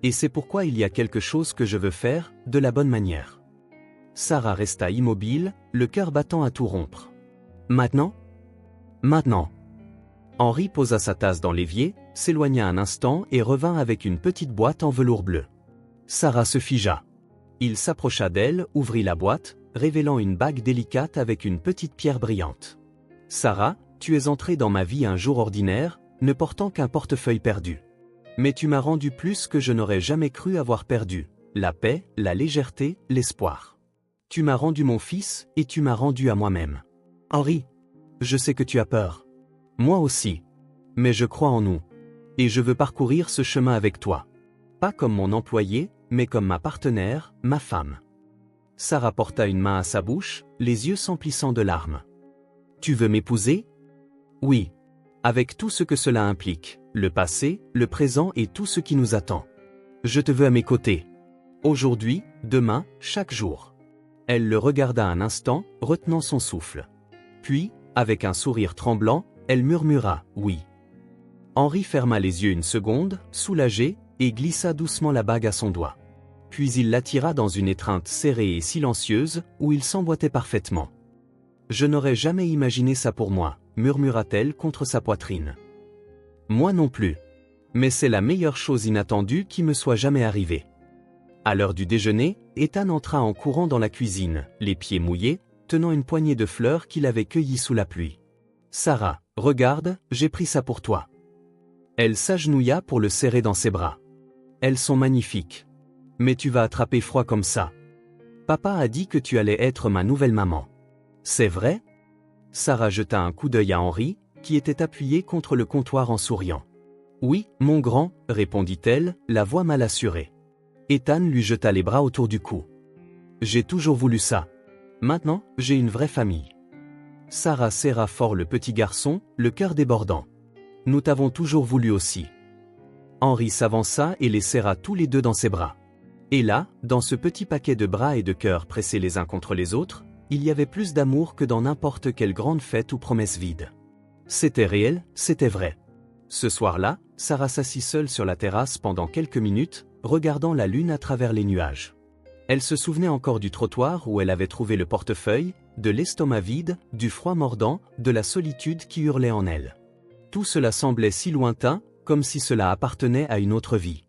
Speaker 1: Et c'est pourquoi il y a quelque chose que je veux faire, de la bonne manière. Sarah resta immobile, le cœur battant à tout rompre. Maintenant? Maintenant. Henri posa sa tasse dans l'évier, s'éloigna un instant et revint avec une petite boîte en velours bleu. Sarah se figea. Il s'approcha d'elle, ouvrit la boîte, révélant une bague délicate avec une petite pierre brillante. Sarah, tu es entrée dans ma vie un jour ordinaire, ne portant qu'un portefeuille perdu. Mais tu m'as rendu plus que je n'aurais jamais cru avoir perdu, la paix, la légèreté, l'espoir. Tu m'as rendu mon fils et tu m'as rendu à moi-même. Henri, je sais que tu as peur. Moi aussi. Mais je crois en nous. Et je veux parcourir ce chemin avec toi. Pas comme mon employé, mais comme ma partenaire, ma femme. Sarah porta une main à sa bouche, les yeux s'emplissant de larmes. Tu veux m'épouser? Oui. Avec tout ce que cela implique, le passé, le présent et tout ce qui nous attend. Je te veux à mes côtés. Aujourd'hui, demain, chaque jour. Elle le regarda un instant, retenant son souffle. Puis, avec un sourire tremblant, elle murmura « oui ». Henri ferma les yeux une seconde, soulagé, et glissa doucement la bague à son doigt. Puis il l'attira dans une étreinte serrée et silencieuse, où il s'emboîtait parfaitement. « Je n'aurais jamais imaginé ça pour moi », murmura-t-elle contre sa poitrine. « Moi non plus. Mais c'est la meilleure chose inattendue qui me soit jamais arrivée. » À l'heure du déjeuner, Ethan entra en courant dans la cuisine, les pieds mouillés, tenant une poignée de fleurs qu'il avait cueillies sous la pluie. « Sarah, regarde, j'ai pris ça pour toi. » Elle s'agenouilla pour le serrer dans ses bras. « Elles sont magnifiques. Mais tu vas attraper froid comme ça. Papa a dit que tu allais être ma nouvelle maman. C'est vrai? » Sarah jeta un coup d'œil à Henri, qui était appuyé contre le comptoir en souriant. « Oui, mon grand, » répondit-elle, la voix mal assurée. Ethan lui jeta les bras autour du cou. « J'ai toujours voulu ça. Maintenant, j'ai une vraie famille. » Sarah serra fort le petit garçon, le cœur débordant. « Nous t'avons toujours voulu aussi. » Henri s'avança et les serra tous les deux dans ses bras. Et là, dans ce petit paquet de bras et de cœurs pressés les uns contre les autres, il y avait plus d'amour que dans n'importe quelle grande fête ou promesse vide. C'était réel, c'était vrai. Ce soir-là, Sarah s'assit seule sur la terrasse pendant quelques minutes, regardant la lune à travers les nuages. Elle se souvenait encore du trottoir où elle avait trouvé le portefeuille, de l'estomac vide, du froid mordant, de la solitude qui hurlait en elle. Tout cela semblait si lointain, comme si cela appartenait à une autre vie.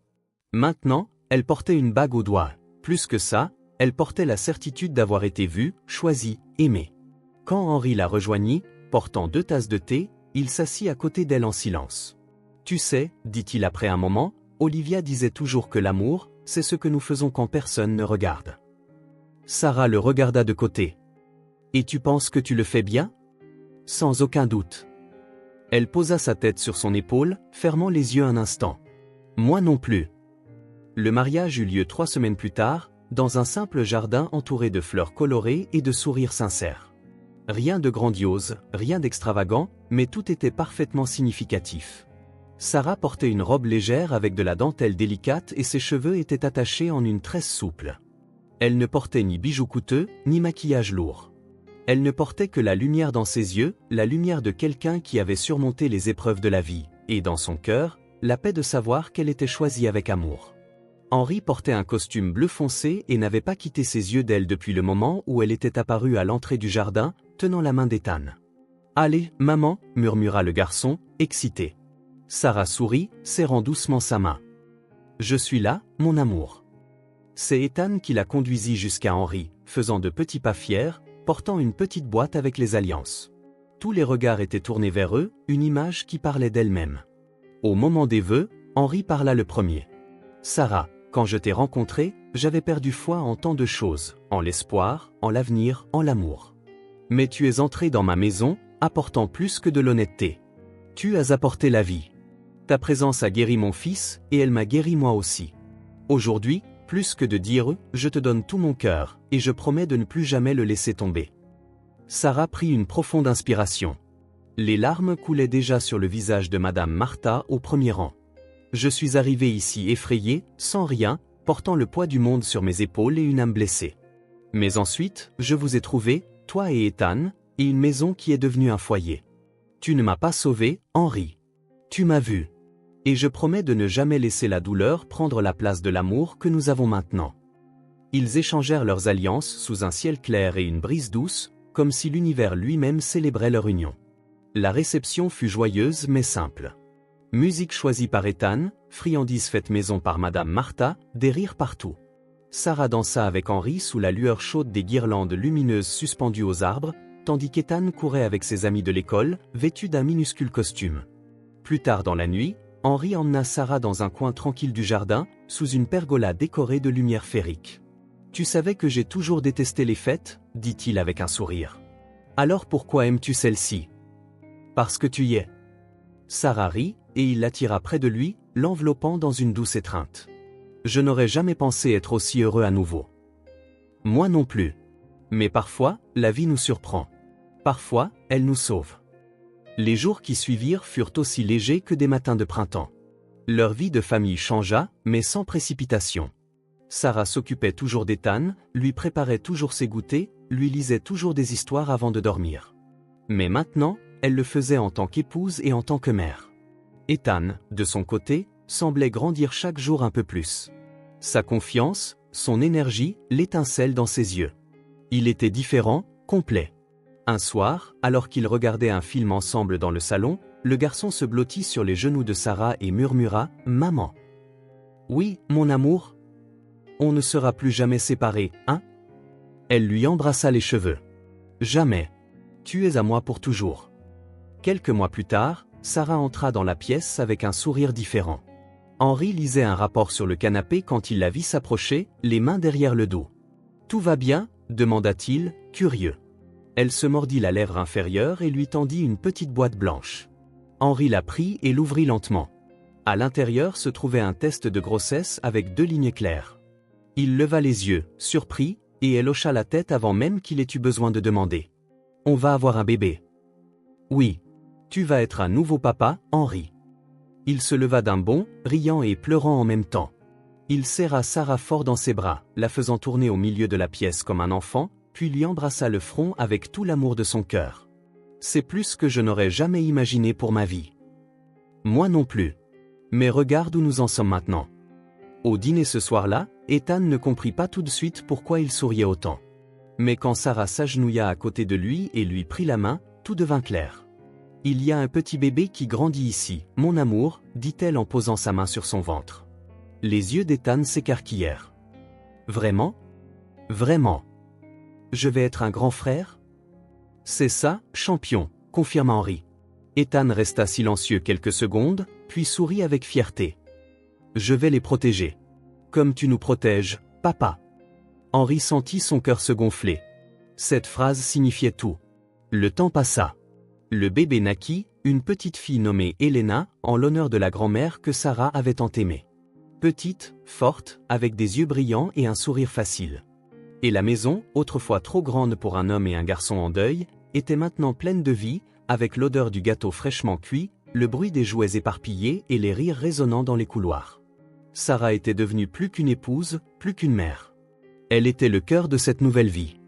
Speaker 1: Maintenant, elle portait une bague au doigt. Plus que ça, elle portait la certitude d'avoir été vue, choisie, aimée. Quand Henri la rejoignit, portant 2 tasses de thé, il s'assit à côté d'elle en silence. « Tu sais, dit-il après un moment, Olivia disait toujours que l'amour, c'est ce que nous faisons quand personne ne regarde. » Sarah le regarda de côté. « Et tu penses que tu le fais bien? » « Sans aucun doute. » Elle posa sa tête sur son épaule, fermant les yeux un instant. « Moi non plus. » Le mariage eut lieu 3 semaines plus tard, dans un simple jardin entouré de fleurs colorées et de sourires sincères. Rien de grandiose, rien d'extravagant, mais tout était parfaitement significatif. Sarah portait une robe légère avec de la dentelle délicate et ses cheveux étaient attachés en une tresse souple. Elle ne portait ni bijoux coûteux, ni maquillage lourd. Elle ne portait que la lumière dans ses yeux, la lumière de quelqu'un qui avait surmonté les épreuves de la vie, et dans son cœur, la paix de savoir qu'elle était choisie avec amour. Henri portait un costume bleu foncé et n'avait pas quitté ses yeux d'elle depuis le moment où elle était apparue à l'entrée du jardin, tenant la main d'Ethan. « Allez, maman, » murmura le garçon, excité. Sarah sourit, serrant doucement sa main. « Je suis là, mon amour. » C'est Ethan qui la conduisit jusqu'à Henri, faisant de petits pas fiers, portant une petite boîte avec les alliances. Tous les regards étaient tournés vers eux, une image qui parlait d'elle-même. Au moment des vœux, Henri parla le premier. « Sarah, quand je t'ai rencontrée, j'avais perdu foi en tant de choses, en l'espoir, en l'avenir, en l'amour. Mais tu es entrée dans ma maison, apportant plus que de l'honnêteté. Tu as apporté la vie. Ta présence a guéri mon fils, et elle m'a guéri moi aussi. Aujourd'hui, plus que de dire « je te donne tout mon cœur, et je promets de ne plus jamais le laisser tomber ». Sarah prit une profonde inspiration. Les larmes coulaient déjà sur le visage de Madame Martha au premier rang. Je suis arrivé ici effrayé, sans rien, portant le poids du monde sur mes épaules et une âme blessée. Mais ensuite, je vous ai trouvé, toi et Ethan, et une maison qui est devenue un foyer. Tu ne m'as pas sauvé, Henri. Tu m'as vu. Et je promets de ne jamais laisser la douleur prendre la place de l'amour que nous avons maintenant. Ils échangèrent leurs alliances sous un ciel clair et une brise douce, comme si l'univers lui-même célébrait leur union. La réception fut joyeuse mais simple. Musique choisie par Ethan, friandises faites maison par Madame Martha, des rires partout. Sarah dansa avec Henri sous la lueur chaude des guirlandes lumineuses suspendues aux arbres, tandis qu'Ethan courait avec ses amis de l'école, vêtu d'un minuscule costume. Plus tard dans la nuit, Henri emmena Sarah dans un coin tranquille du jardin, sous une pergola décorée de lumière féerique. « Tu savais que j'ai toujours détesté les fêtes » dit-il avec un sourire. « Alors pourquoi aimes-tu celle-ci »« Parce que tu y es. » Sarah rit, et il l'attira près de lui, l'enveloppant dans une douce étreinte. « Je n'aurais jamais pensé être aussi heureux à nouveau. » Moi non plus. Mais parfois, la vie nous surprend. Parfois, elle nous sauve. Les jours qui suivirent furent aussi légers que des matins de printemps. Leur vie de famille changea, mais sans précipitation. Sarah s'occupait toujours d'Ethan, lui préparait toujours ses goûters, lui lisait toujours des histoires avant de dormir. Mais maintenant, elle le faisait en tant qu'épouse et en tant que mère. Ethan, de son côté, semblait grandir chaque jour un peu plus. Sa confiance, son énergie, l'étincelle dans ses yeux. Il était différent, complet. Un soir, alors qu'ils regardaient un film ensemble dans le salon, le garçon se blottit sur les genoux de Sarah et murmura « Maman ». « Oui, mon amour. On ne sera plus jamais séparés, hein ?» Elle lui embrassa les cheveux. « Jamais. Tu es à moi pour toujours. » Quelques mois plus tard, Sarah entra dans la pièce avec un sourire différent. Henri lisait un rapport sur le canapé quand il la vit s'approcher, les mains derrière le dos. « Tout va bien ?» demanda-t-il, curieux. Elle se mordit la lèvre inférieure et lui tendit une petite boîte blanche. Henri la prit et l'ouvrit lentement. À l'intérieur se trouvait un test de grossesse avec 2 lignes claires. Il leva les yeux, surpris, et elle hocha la tête avant même qu'il ait eu besoin de demander. « On va avoir un bébé. »« Oui. Tu vas être un nouveau papa, Henri. » Il se leva d'un bond, riant et pleurant en même temps. Il serra Sarah fort dans ses bras, la faisant tourner au milieu de la pièce comme un enfant, puis lui embrassa le front avec tout l'amour de son cœur. « C'est plus que je n'aurais jamais imaginé pour ma vie. » Moi non plus. Mais regarde où nous en sommes maintenant. Au dîner ce soir-là, Ethan ne comprit pas tout de suite pourquoi il souriait autant. Mais quand Sarah s'agenouilla à côté de lui et lui prit la main, tout devint clair. « Il y a un petit bébé qui grandit ici, mon amour, » dit-elle en posant sa main sur son ventre. Les yeux d'Ethan s'écarquillèrent. « Vraiment ? Vraiment ? Je vais être un grand frère ? » « C'est ça, champion, » confirma Henri. Ethan resta silencieux quelques secondes, puis sourit avec fierté. « Je vais les protéger. Comme tu nous protèges, papa. » Henri sentit son cœur se gonfler. Cette phrase signifiait tout. Le temps passa. Le bébé naquit, une petite fille nommée Elena, en l'honneur de la grand-mère que Sarah avait tant aimée. Petite, forte, avec des yeux brillants et un sourire facile. Et la maison, autrefois trop grande pour un homme et un garçon en deuil, était maintenant pleine de vie, avec l'odeur du gâteau fraîchement cuit, le bruit des jouets éparpillés et les rires résonnant dans les couloirs. Sarah était devenue plus qu'une épouse, plus qu'une mère. Elle était le cœur de cette nouvelle vie.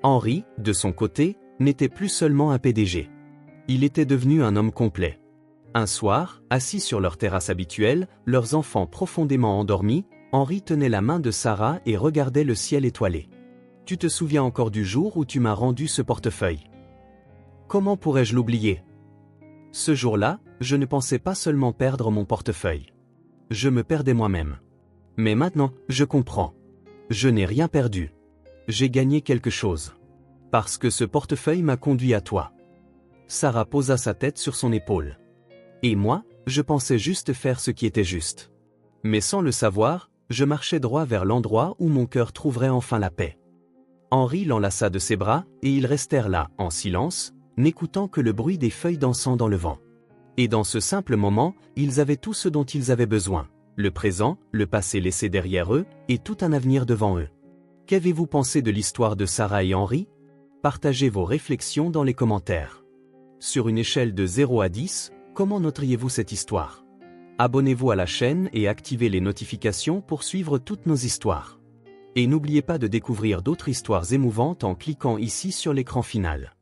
Speaker 1: Henri, de son côté, n'était plus seulement un PDG. Il était devenu un homme complet. Un soir, assis sur leur terrasse habituelle, leurs enfants profondément endormis, Henri tenait la main de Sarah et regardait le ciel étoilé. « Tu te souviens encore du jour où tu m'as rendu ce portefeuille ? Comment pourrais-je l'oublier ? Ce jour-là, je ne pensais pas seulement perdre mon portefeuille. Je me perdais moi-même. Mais maintenant, je comprends. Je n'ai rien perdu. J'ai gagné quelque chose. Parce que ce portefeuille m'a conduit à toi. Sarah posa sa tête sur son épaule. Et moi, je pensais juste faire ce qui était juste. Mais sans le savoir, je marchais droit vers l'endroit où mon cœur trouverait enfin la paix. Henri l'enlaça de ses bras, et ils restèrent là, en silence, n'écoutant que le bruit des feuilles dansant dans le vent. Et dans ce simple moment, ils avaient tout ce dont ils avaient besoin. Le présent, le passé laissé derrière eux, et tout un avenir devant eux. Qu'avez-vous pensé de l'histoire de Sarah et Henri? Partagez vos réflexions dans les commentaires. Sur une échelle de 0 à 10, comment noteriez-vous cette histoire? Abonnez-vous à la chaîne et activez les notifications pour suivre toutes nos histoires. Et n'oubliez pas de découvrir d'autres histoires émouvantes en cliquant ici sur l'écran final.